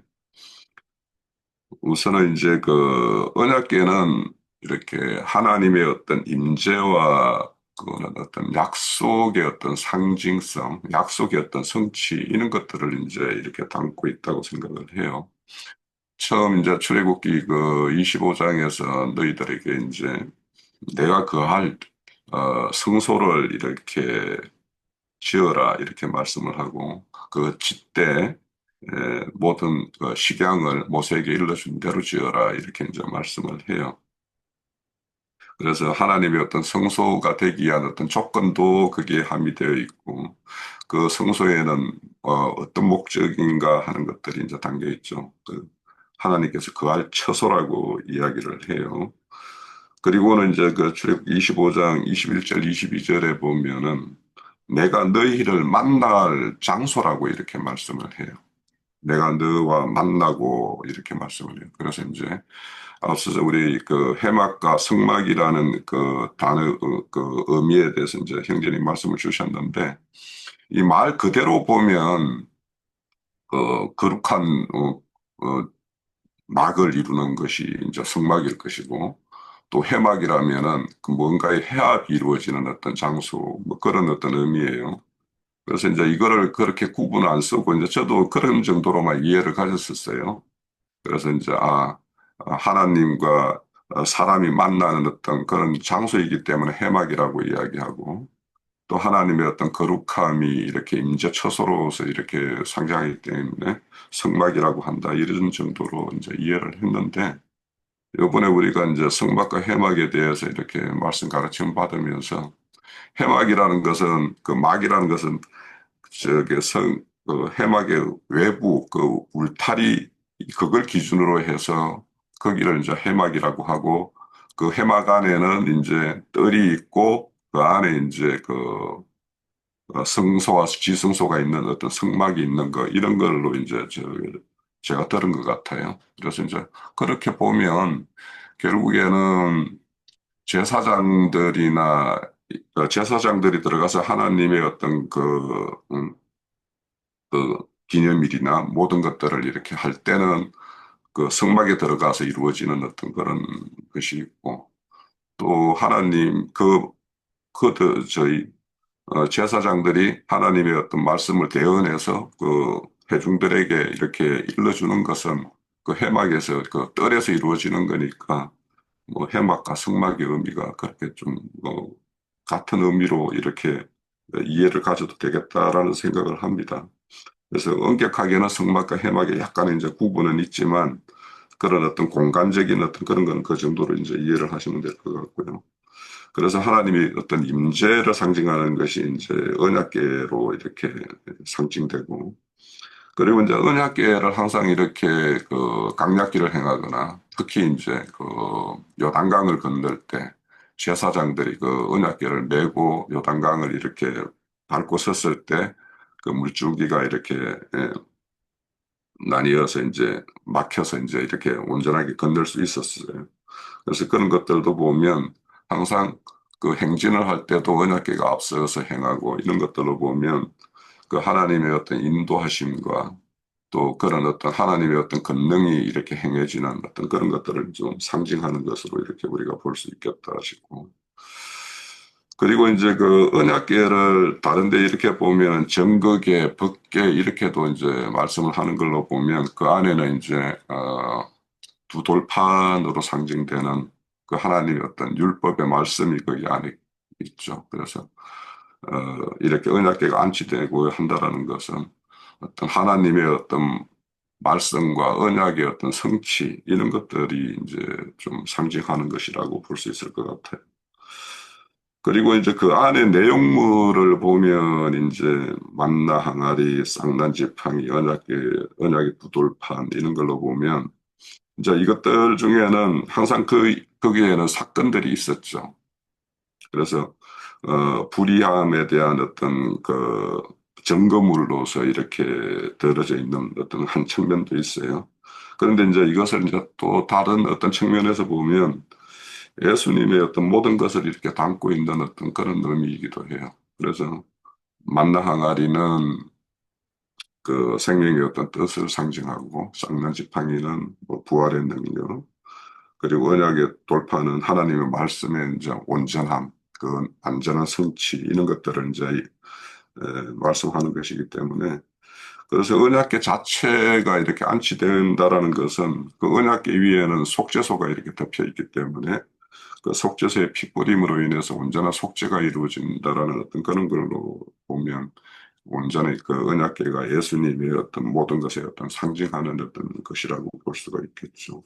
우선은 이제 그 언약궤는 이렇게 하나님의 어떤 임재와 그거는 어떤 약속의 어떤 상징성, 약속의 어떤 성취, 이런 것들을 이제 이렇게 담고 있다고 생각을 해요. 처음 이제 출애굽기 그 25장에서 너희들에게 이제 내가 거할 성소를 이렇게 지어라 이렇게 말씀을 하고, 그 짓되 모든 그 식양을 모세에게 일러준 대로 지어라 이렇게 이제 말씀을 해요. 그래서 하나님의 어떤 성소가 되기 위한 어떤 조건도 거기에 함의되어 있고, 그 성소에는 어떤 목적인가 하는 것들이 이제 담겨 있죠. 그 하나님께서 거할 처소라고 이야기를 해요. 그리고는 이제 그 출애굽기 25장 21절 22절에 보면은 내가 너희를 만날 장소라고 이렇게 말씀을 해요. 내가 너와 만나고 이렇게 말씀을 해요. 그래서 이제 앞서서 우리 그 해막과 성막이라는 그 단어 그 의미에 대해서 이제 형제님 말씀을 주셨는데 이 말 그대로 보면 거룩한 어, 막을 이루는 것이 이제 성막일 것이고 또 해막이라면은 그 뭔가의 해합이 이루어지는 어떤 장소 뭐 그런 어떤 의미예요. 그래서 이제 이거를 그렇게 구분 안 쓰고 이제 저도 그런 정도로만 이해를 가졌었어요. 그래서 이제 하나님과 사람이 만나는 어떤 그런 장소이기 때문에 해막이라고 이야기하고 또 하나님의 어떤 거룩함이 이렇게 임재 처소로서 이렇게 상징하기 때문에 성막이라고 한다 이런 정도로 이제 이해를 했는데 이번에 우리가 이제 성막과 해막에 대해서 이렇게 말씀 가르침 받으면서 해막이라는 것은 그 막이라는 것은 저기 그 해막의 외부 그 울타리 그걸 기준으로 해서 거기를 이제 해막이라고 하고 그 해막 안에는 이제 뜰이 있고 그 안에 이제 그 성소와 지성소가 있는 어떤 성막이 있는 거 이런 걸로 이제 제가 들은 것 같아요. 그래서 이제 그렇게 보면 결국에는 제사장들이나 제사장들이 들어가서 하나님의 어떤 그 기념일이나 모든 것들을 이렇게 할 때는 그 성막에 들어가서 이루어지는 어떤 그런 것이 있고 또 하나님 저희 제사장들이 하나님의 어떤 말씀을 대언해서 그 회중들에게 이렇게 일러주는 것은 그 해막에서 그 뜰에서 이루어지는 거니까 뭐 해막과 성막의 의미가 그렇게 좀 같은 의미로 이렇게 이해를 가져도 되겠다라는 생각을 합니다. 그래서 엄격하게는 성막과 해막에 약간의 이제 구분은 있지만 그런 어떤 공간적인 어떤 그런 건 그 정도로 이제 이해를 하시면 될 것 같고요. 그래서 하나님이 어떤 임재를 상징하는 것이 이제 언약궤로 이렇게 상징되고 그리고 이제 언약궤를 항상 이렇게 그 강약기를 행하거나 특히 이제 그 요단강을 건널 때 제사장들이 그 언약궤를 메고 요단강을 이렇게 밟고 섰을 때 그 물줄기가 이렇게 나뉘어서 이제 막혀서 이제 이렇게 온전하게 건널 수 있었어요. 그래서 그런 것들도 보면 항상 그 행진을 할 때도 언약궤가 앞서서 행하고 이런 것들을 보면 그 하나님의 어떤 인도하심과 또 그런 어떤 하나님의 어떤 권능이 이렇게 행해지는 어떤 그런 것들을 좀 상징하는 것으로 이렇게 우리가 볼 수 있겠다 싶고 그리고 이제 그 언약궤를 다른데 이렇게 보면 정극계, 법궤 이렇게도 이제 말씀을 하는 걸로 보면 그 안에는 이제 두 돌판으로 상징되는 그 하나님의 어떤 율법의 말씀이 거기 안에 있죠. 그래서 이렇게 언약궤가 안치되고 한다라는 것은 어떤 하나님의 어떤 말씀과 언약의 어떤 성취 이런 것들이 이제 좀 상징하는 것이라고 볼 수 있을 것 같아요. 그리고 이제 그 안에 내용물을 보면 이제 만나 항아리, 쌍난 지팡이, 언약의 부돌판 이런 걸로 보면 이제 이것들 중에는 항상 거기에는 사건들이 있었죠. 그래서 불의함에 대한 어떤 그 증거물로서 이렇게 들어져 있는 어떤 한 측면도 있어요. 그런데 이제 이것을 이제 또 다른 어떤 측면에서 보면 예수님의 어떤 모든 것을 이렇게 담고 있는 어떤 그런 의미이기도 해요. 그래서 만나 항아리는 그 생명의 어떤 뜻을 상징하고 쌍난 지팡이는 뭐 부활의 능력 그리고 언약의 돌파는 하나님의 말씀의 이제 온전함, 그 안전한 성취 이런 것들을 이제 말씀하는 것이기 때문에 그래서 언약궤 자체가 이렇게 안치된다라는 것은 그 언약궤 위에는 속죄소가 이렇게 덮여 있기 때문에 그 속죄소의 피뿌림으로 인해서 온전한 속죄가 이루어진다라는 어떤 그런 걸로 보면 온전히 그 언약궤가 예수님의 어떤 모든 것의 어떤 상징하는 어떤 것이라고 볼 수가 있겠죠.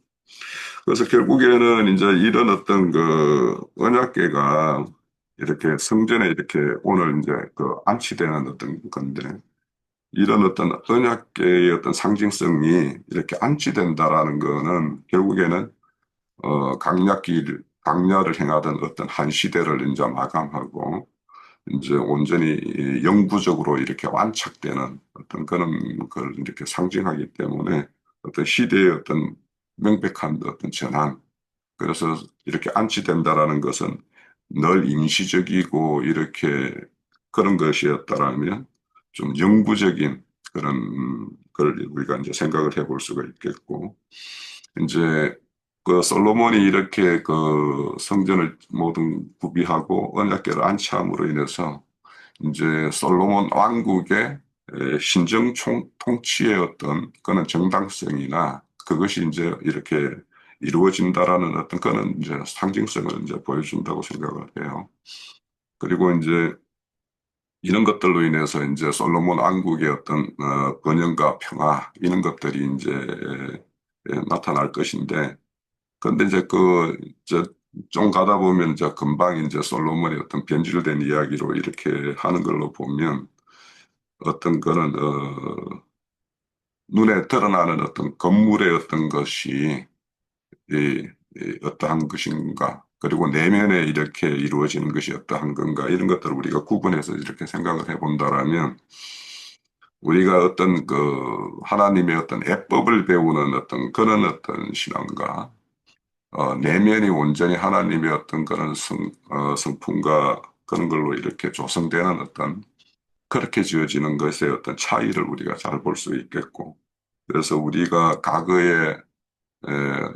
그래서 결국에는 이제 이런 어떤 그 언약궤가 이렇게 성전에 이렇게 오늘 이제 그 안치되는 어떤 건데 이런 어떤 언약궤의 어떤 상징성이 이렇게 안치된다라는 거는 결국에는 강약을 행하던 어떤 한 시대를 이제 마감하고 이제 온전히 이 영구적으로 이렇게 완착되는 어떤 그런 걸 이렇게 상징하기 때문에 어떤 시대의 어떤 명백한 어떤 전환 그래서 이렇게 안치된다라는 것은 늘 임시적이고 이렇게 그런 것이었다라면 좀 영구적인 그런 걸 우리가 이제 생각을 해볼 수가 있겠고, 이제 그 솔로몬이 이렇게 그 성전을 모든 구비하고 언약궤를 안치함으로 인해서 이제 솔로몬 왕국의 신정 통치의 어떤 그런 정당성이나 그것이 이제 이렇게 이루어진다라는 어떤 그런 이제 상징성을 이제 보여준다고 생각을 해요. 그리고 이제 이런 것들로 인해서 이제 솔로몬 왕국의 어떤 번영과 평화 이런 것들이 이제 나타날 것인데, 근데 이제 좀 가다 보면 이제 금방 이제 솔로몬의 어떤 변질된 이야기로 이렇게 하는 걸로 보면 어떤 거는 눈에 드러나는 어떤 건물의 어떤 것이 어떠한 것인가, 그리고 내면에 이렇게 이루어지는 것이 어떠한 건가, 이런 것들을 우리가 구분해서 이렇게 생각을 해본다라면 우리가 어떤 하나님의 어떤 애법을 배우는 어떤 그런 어떤 신앙과 내면이 온전히 하나님의 어떤 그런 성품과 그런 걸로 이렇게 조성되는 어떤 그렇게 지어지는 것의 어떤 차이를 우리가 잘 볼 수 있겠고, 그래서 우리가 과거에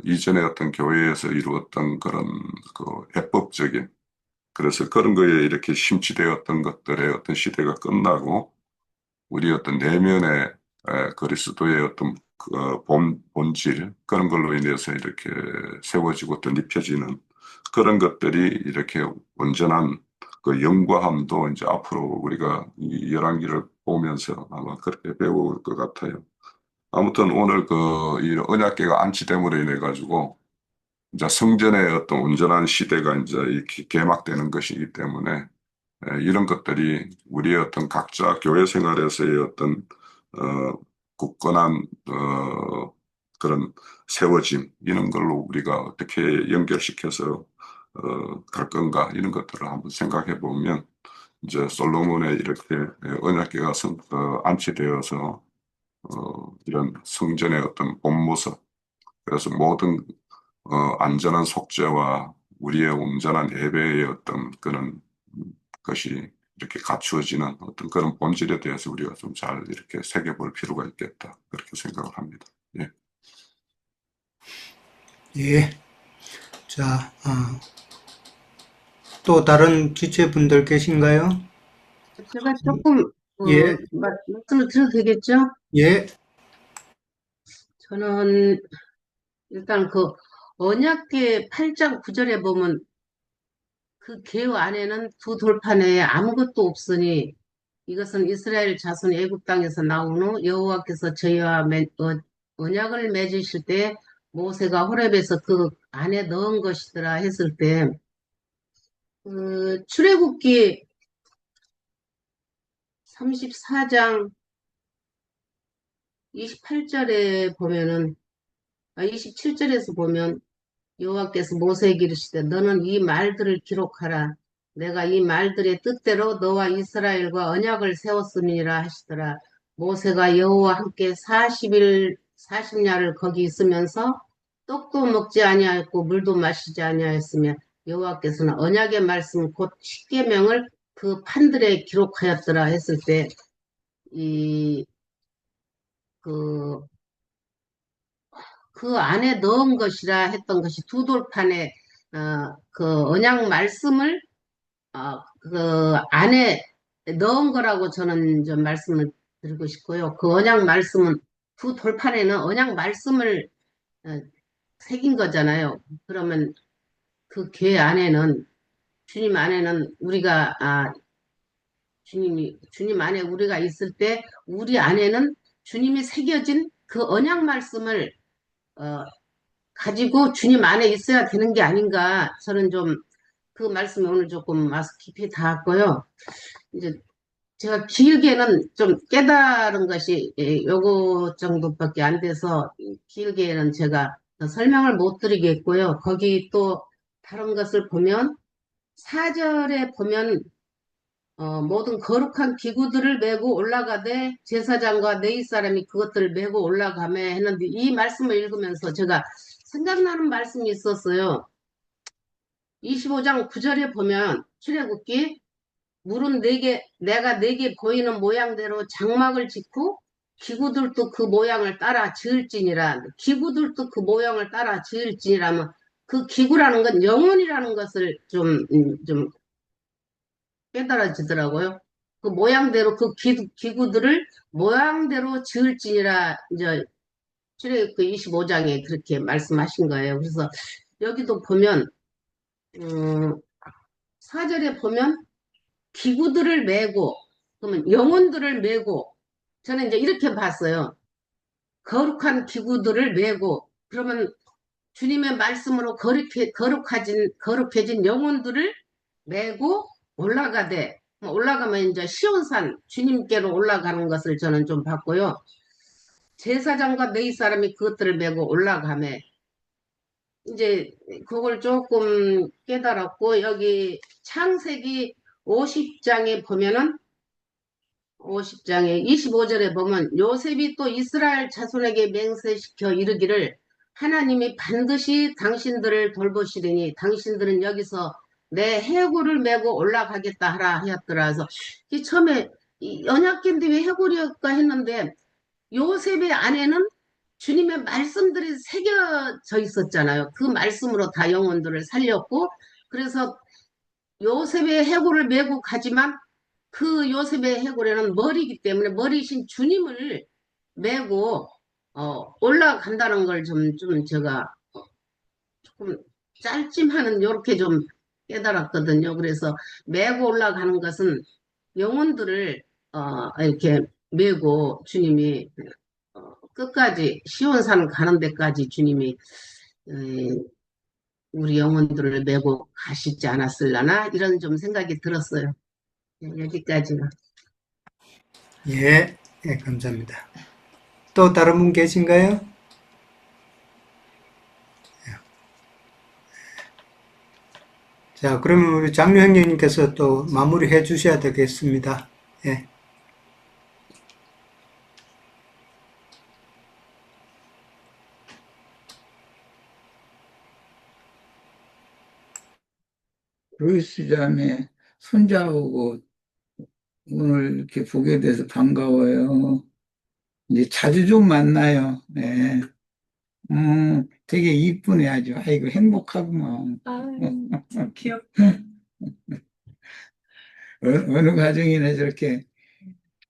이전에 어떤 교회에서 이루었던 그런 해법적인, 그래서 그런 거에 이렇게 심취되었던 것들의 어떤 시대가 끝나고 우리 어떤 내면의 그리스도의 어떤 본질 그런 걸로 인해서 이렇게 세워지고 또 입혀지는 그런 것들이 이렇게 온전한 그 영과함도 이제 앞으로 우리가 이 열왕기를 보면서 아마 그렇게 배울 것 같아요. 아무튼 오늘 이 언약궤가 안치됨으로 인해 가지고 이제 성전의 어떤 온전한 시대가 이제 이렇게 개막되는 것이기 때문에 이런 것들이 우리의 어떤 각자 교회 생활에서의 어떤 어, 굳건한 그런 세워짐 이런 걸로 우리가 어떻게 연결시켜서 갈 건가, 이런 것들을 한번 생각해 보면 이제 솔로몬의 이렇게 언약궤가 안치되어서 이런 성전의 어떤 본 모습, 그래서 모든 안전한 속죄와 우리의 온전한 예배의 어떤 그런 것이 이렇게 갖추어지는 어떤 그런 본질에 대해서 우리가 좀 잘 이렇게 새겨볼 필요가 있겠다, 그렇게 생각을 합니다. 예. 예. 자, 또 다른 지체분들 계신가요? 제가 조금 예, 말씀을 드려도 되겠죠? 예, 저는 일단 그 언약궤 8장 9절에 보면 그 궤 안에는 두 돌판에 아무것도 없으니 이것은 이스라엘 자손 애굽 땅에서 나온 후 여호와께서 저희와 언약을 맺으실 때 모세가 호렙에서 그 안에 넣은 것이더라 했을 때 출애굽기 34장 28절에 보면은 27절에서 보면 여호와께서 모세에게 이르시되 너는 이 말들을 기록하라. 내가 이 말들의 뜻대로 너와 이스라엘과 언약을 세웠음이니라 하시더라. 모세가 여호와 함께 40일 40야를 거기 있으면서 떡도 먹지 아니하였고 물도 마시지 아니하였으며 여호와께서는 언약의 말씀 곧 십계명을 그 판들에 기록하였더라 했을 때 이 그 그 안에 넣은 것이라 했던 것이 두 돌판에 그 언약 말씀을 그 안에 넣은 거라고 저는 좀 말씀을 드리고 싶고요. 그 언약 말씀은 두 돌판에는 언약 말씀을 어, 새긴 거잖아요. 그러면 그 궤 안에는 주님 안에는 우리가 주님 안에 우리가 있을 때 우리 안에는 주님이 새겨진 그 언약 말씀을 어, 가지고 주님 안에 있어야 되는 게 아닌가. 저는 좀 그 말씀에 오늘 조금 아주 깊이 닿았고요. 이제 제가 길게는 좀 깨달은 것이 요거 정도밖에 안 돼서 길게는 제가 설명을 못 드리겠고요. 거기 또 다른 것을 보면 4절에 보면 모든 거룩한 기구들을 메고 올라가되 제사장과 레위 사람이 그것들을 메고 올라가매 했는데 이 말씀을 읽으면서 제가 생각나는 말씀이 있었어요. 25장 9절에 보면 출애굽기 물은 내가 네게 보이는 모양대로 장막을 짓고 기구들도 그 모양을 따라 지을지니라. 기구들도 그 모양을 따라 지을지니라면 그 기구라는 건 영혼이라는 것을 좀 깨달아지더라고요. 그 모양대로 그 기구들을 모양대로 지을지니라 이제 출애굽기 25장에 그렇게 말씀하신 거예요. 그래서 여기도 보면 4절에 보면 기구들을 메고 그러면 영혼들을 메고 저는 이제 이렇게 봤어요. 거룩한 기구들을 메고 그러면 주님의 말씀으로 거룩해진 영혼들을 메고 올라가되 올라가면 이제 시온산 주님께로 올라가는 것을 저는 좀 봤고요. 제사장과 레위 사람이 그것들을 메고 올라가매 이제 그걸 조금 깨달았고 여기 창세기 50장에 보면은 50장에 25절에 보면 요셉이 또 이스라엘 자손에게 맹세시켜 이르기를 하나님이 반드시 당신들을 돌보시리니 당신들은 여기서 내 해골을 메고 올라가겠다 하라 하였더라. 그래서 이 처음에 이 언약궤인데 왜 해골이었까 했는데 요셉의 안에는 주님의 말씀들이 새겨져 있었잖아요. 그 말씀으로 다 영혼들을 살렸고 그래서 요셉의 해골을 메고 가지만 그 요셉의 해골에는 머리이기 때문에 머리이신 주님을 메고 올라간다는 걸 좀 제가 조금 짧지만은 이렇게 좀 깨달았거든요. 그래서 메고 올라가는 것은 영혼들을 이렇게 메고 주님이 끝까지 시온산 가는 데까지 주님이 우리 영혼들을 메고 가시지 않았을라나 이런 좀 생각이 들었어요. 여기까지는. 예, 예, 감사합니다. 또 다른 분 계신가요? 자, 그러면 우리 장로 형님께서 또 마무리해 주셔야 되겠습니다. 예. 루이스 자매 손자하고 오늘 이렇게 보게 돼서 반가워요. 이제 자주 좀 만나요. 네. 되게 이쁘네 아주. 아이고 행복하구만. 참 귀엽. 어느 가정이나 저렇게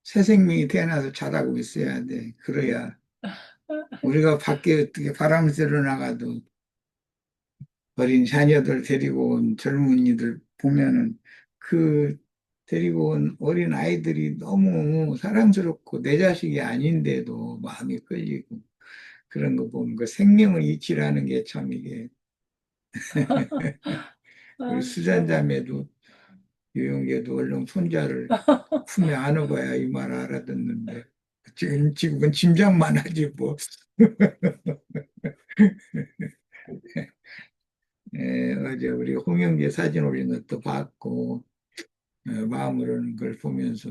새 생명이 태어나서 자라고 있어야 돼. 그래야 우리가 밖에 어떻게 바람 쐬러 나가도 어린 자녀들 데리고 온 젊은이들 보면은 그 데리고 온 어린 아이들이 너무 사랑스럽고 내 자식이 아닌데도 마음이 끌리고 그런 거 보면 그 생명을 잃지라는 게 참 이게 우리 수잔자매도 유영계도 얼른 손자를 품에 안아봐야 이 말 알아듣는데 지금은 짐작만 하지 뭐. 어제 우리 홍영재 사진 올린 것도 봤고 마음으로는 그걸 보면서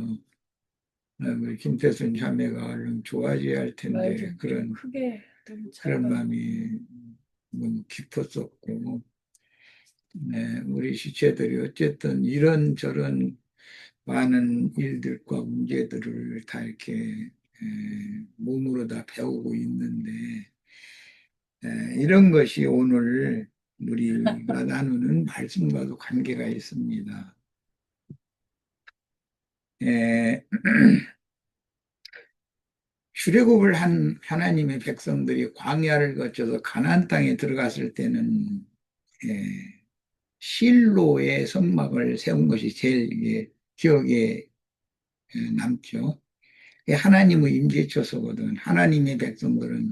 우리 김태순 자매가 얼른 좋아져야 할 텐데 맞아. 그런 크게 너무 잘 그런 봤- 마음이 너무 깊었었고 우리 시체들이 어쨌든 이런저런 많은 일들과 문제들을 다 이렇게 몸으로 다 배우고 있는데 이런 것이 오늘 우리가 나누는 말씀과도 관계가 있습니다. 출애굽을 한 하나님의 백성들이 광야를 거쳐서 가나안 땅에 들어갔을 때는 실로의 성막을 세운 것이 제일 기억에 남죠. 하나님의 임재처소거든. 하나님의 백성들은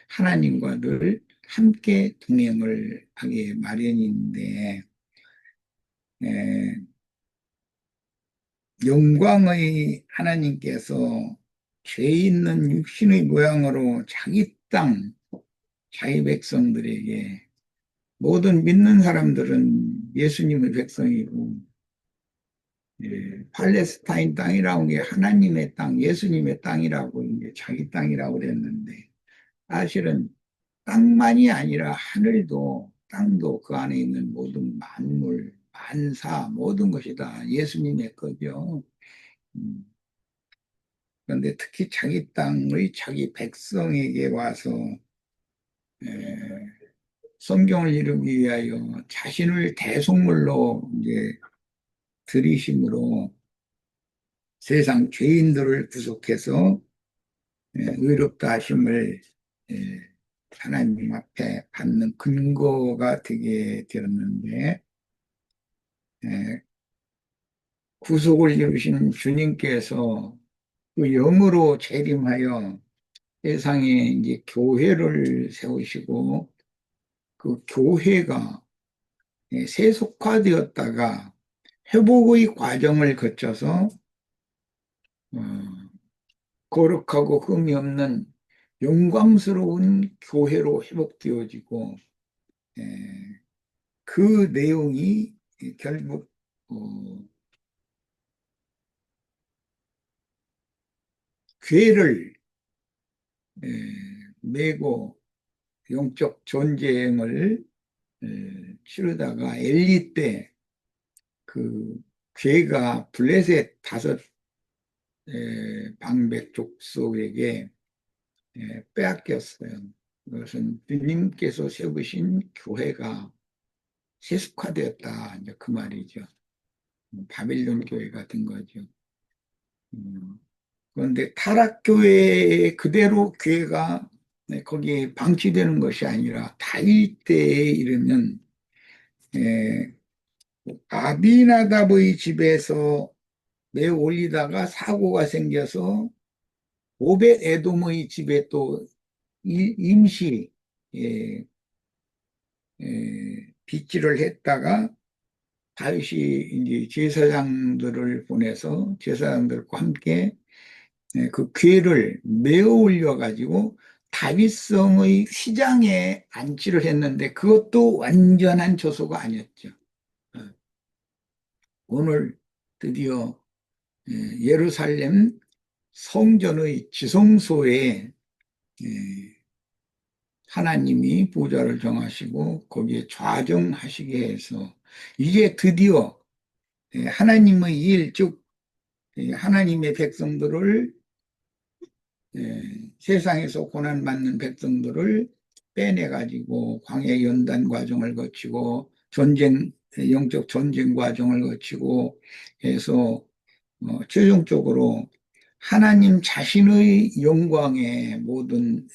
하나님과 늘 함께 동행을 하게 마련인데 영광의 하나님께서 죄 있는 육신의 모양으로 자기 땅, 자기 백성들에게 모든 믿는 사람들은 예수님의 백성이고 팔레스타인 땅이라고 게 하나님의 땅, 예수님의 땅이라고 이제 자기 땅이라고 그랬는데 사실은 땅만이 아니라 하늘도 땅도 그 안에 있는 모든 만물, 만사, 모든 것이 다 예수님의 거죠. 그런데 특히 자기 땅의 자기 백성에게 와서 에, 성경을 이루기 위하여 자신을 대속물로 이제 들이심으로 세상 죄인들을 구속해서 의롭다 하심을 하나님 앞에 받는 근거가 되게 되었는데, 구속을 이루신 주님께서 그 영으로 재림하여 세상에 이제 교회를 세우시고, 그 교회가 세속화되었다가 회복의 과정을 거쳐서 어, 거룩하고 흠이 없는 영광스러운 교회로 회복되어지고, 그 내용이 결국 괴를 메고 영적 전쟁을 치르다가 엘리 때 그 괴가 블레셋 5 방백 족속에게 빼앗겼어요. 그것은 주님께서 세우신 교회가 세속화되었다, 이제 그 말이죠. 바빌론 교회가 된 거죠. 그런데 타락교회 그대로 교회가 거기에 방치되는 것이 아니라 다윗 때에 이르면 아비나답의 집에서 매우 올리다가 사고가 생겨서 오벳 에돔의 집에 또 임시 빗질을 했다가 다윗이 이제 제사장들을 보내서 제사장들과 함께 그 궤를 메어 올려가지고 다윗성의 휘장에 안치를 했는데 그것도 완전한 조소가 아니었죠. 오늘 드디어 예루살렘 성전의 지성소에 하나님이 보좌를 정하시고 거기에 좌정하시게 해서 이제 드디어 하나님의 일, 즉 하나님의 백성들을 세상에서 고난받는 백성들을 빼내가지고 광야 연단 과정을 거치고 영적 전쟁 과정을 거치고 해서 최종적으로 하나님 자신의 영광에 모든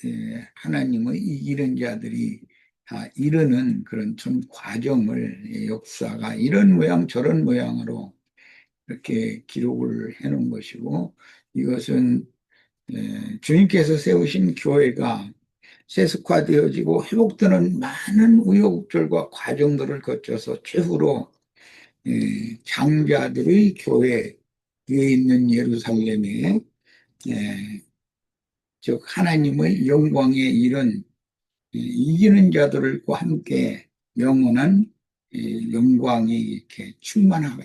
하나님의 이기는 자들이 다 이르는 그런 전 과정을 역사가 이런 모양 저런 모양으로 이렇게 기록을 해놓은 것이고 이것은 주님께서 세우신 교회가 세속화되어지고 회복되는 많은 우여곡절과 과정들을 거쳐서 최후로 장자들의 교회에 있는 예루살렘에 즉 하나님의 영광에 이른 이기는 자들과 함께 영원한 영광이 이렇게 충만한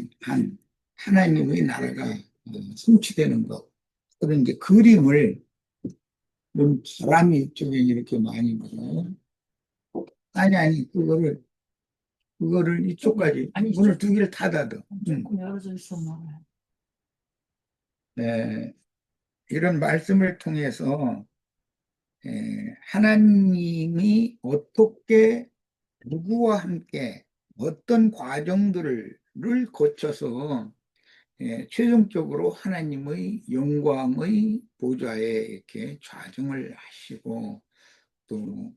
하나님의 나라가 성취되는 것. 그런 이제 그림을 사람이 이쪽에 이렇게 많이 보나요? 아니, 그거를 이쪽까지, 아니, 문을 2개를 닫아도. 조금 열어져 있었나 네, 이런 말씀을 통해서 하나님이 어떻게 누구와 함께 어떤 과정들을 거쳐서 최종적으로 하나님의 영광의 보좌에 이렇게 좌정을 하시고 또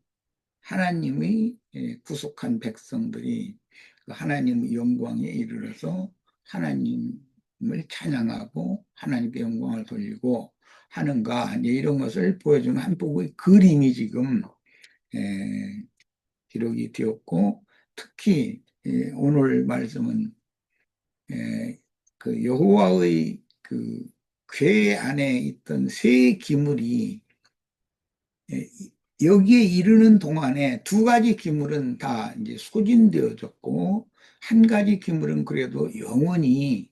하나님의 구속한 백성들이 그 하나님의 영광에 이르러서 하나님을 찬양하고 하나님께 영광을 돌리고 하는가 이런 것을 보여주는 한 폭의 그림이 지금 기록이 되었고 특히 오늘 말씀은 그 여호와의 그 궤 안에 있던 새 기물이 여기에 이르는 동안에 2가지 기물은 다 이제 소진되어졌고 한 가지 기물은 그래도 영원히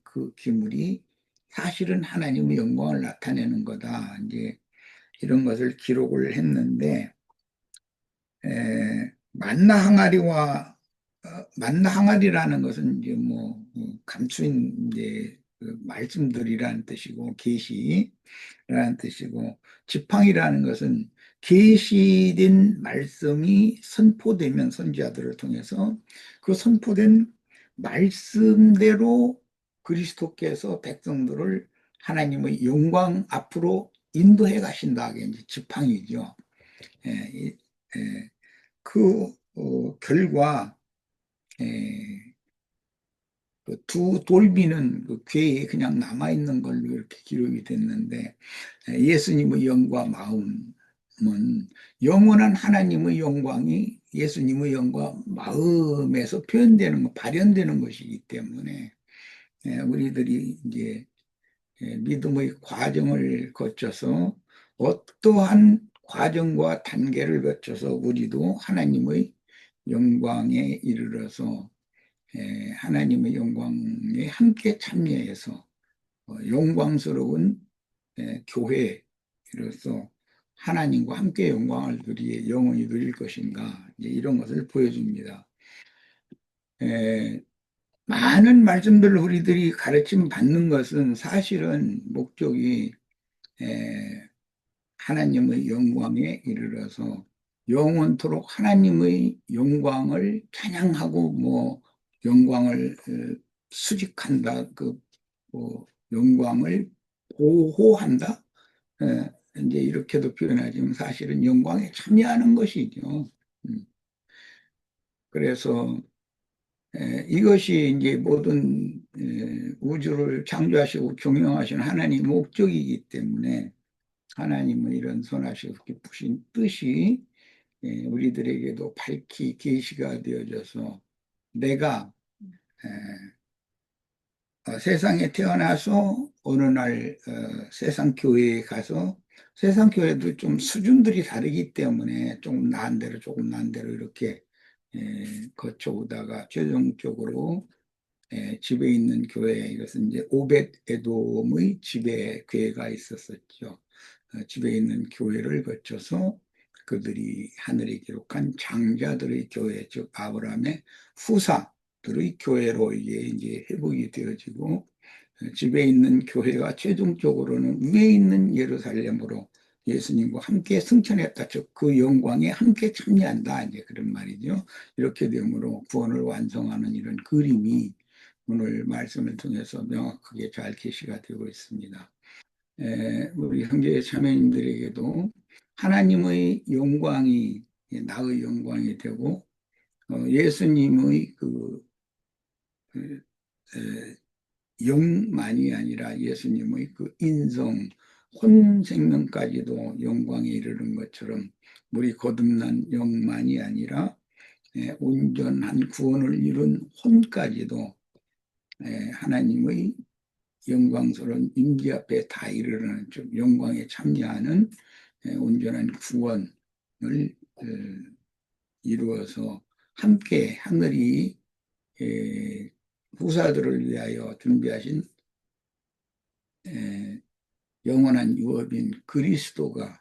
그 기물이 사실은 하나님의 영광을 나타내는 거다. 이제 이런 것을 기록을 했는데 만나 항아리와 만나 항아리라는 것은 이제 감추인 이제 그 말씀들이라는 뜻이고 계시라는 뜻이고, 지팡이라는 것은 계시된 말씀이 선포되면 선지자들을 통해서 그 선포된 말씀대로 그리스도께서 백성들을 하나님의 영광 앞으로 인도해 가신다. 게 이제 지팡이죠. 그 결과 두 돌비는 그 궤에 그냥 남아있는 걸로 이렇게 기록이 됐는데, 예수님의 영과 마음은 영원한 하나님의 영광이 예수님의 영과 마음에서 표현되는 발현되는 것이기 때문에, 우리들이 이제 믿음의 과정을 거쳐서 어떠한 과정과 단계를 거쳐서 우리도 하나님의 영광에 이르러서 하나님의 영광에 함께 참여해서 영광스러운 교회로서 하나님과 함께 영광을 영원히 누릴 것인가, 이제 이런 것을 보여줍니다. 많은 말씀들을 우리들이 가르침 받는 것은 사실은 목적이 하나님의 영광에 이르러서 영원토록 하나님의 영광을 찬양하고 영광을 수직한다, 영광을 보호한다, 이제 이렇게도 표현하지만 사실은 영광에 참여하는 것이죠. 그래서 이것이 이제 모든 우주를 창조하시고 경영하시는 하나님의 목적이기 때문에, 하나님의 이런 선하시고 깊으신 뜻이 우리들에게도 밝히 계시가 되어져서, 내가 세상에 태어나서 어느 날 세상 교회에 가서, 세상 교회도 좀 수준들이 다르기 때문에 조금 나은 대로 조금 나은 대로 이렇게 거쳐오다가 최종적으로 집에 있는 교회, 이것은 이제 오벳 에돔의 집에 교회가 있었었죠. 집에 있는 교회를 거쳐서 그들이 하늘에 기록한 장자들의 교회, 즉 아브라함의 후사들의 교회로 이제 회복이 되어지고, 집에 있는 교회가 최종적으로는 위에 있는 예루살렘으로 예수님과 함께 승천했다. 즉 그 영광에 함께 참여한다. 이제 그런 말이죠. 이렇게 되므로 구원을 완성하는 이런 그림이 오늘 말씀을 통해서 명확하게 잘 계시가 되고 있습니다. 우리 형제 자매님들에게도 하나님의 영광이 나의 영광이 되고, 예수님의 영만이 아니라 예수님의 그 인성, 혼생명까지도 영광에 이르는 것처럼, 우리 거듭난 영만이 아니라 온전한 구원을 이룬 혼까지도 하나님의 영광스러운 임재 앞에 다 이르는, 좀 영광에 참여하는 온전한 구원을 이루어서 함께 하늘이 후사들을 위하여 준비하신 영원한 유업인 그리스도가,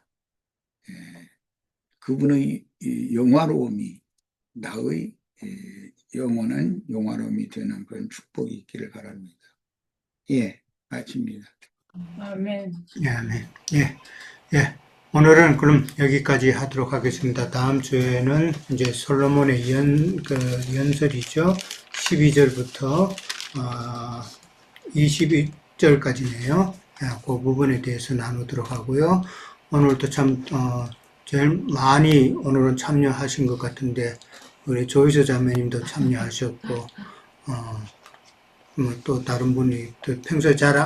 그분의 영화로움이 나의 영원한 영화로움이 되는 그런 축복이 있기를 바랍니다. 마칩니다. 아멘. 아멘. 오늘은 그럼 여기까지 하도록 하겠습니다. 다음 주에는 이제 솔로몬의 연설이죠. 12절부터 22절까지네요. 그 부분에 대해서 나누도록 하고요. 오늘도 참 제일 많이 오늘은 참여하신 것 같은데, 우리 조이서 자매님도 참여하셨고, 또 다른 분이 또 평소에 잘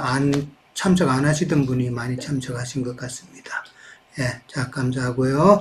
참석 안 하시던 분이 많이 참석하신 것 같습니다. 자, 감사하고요.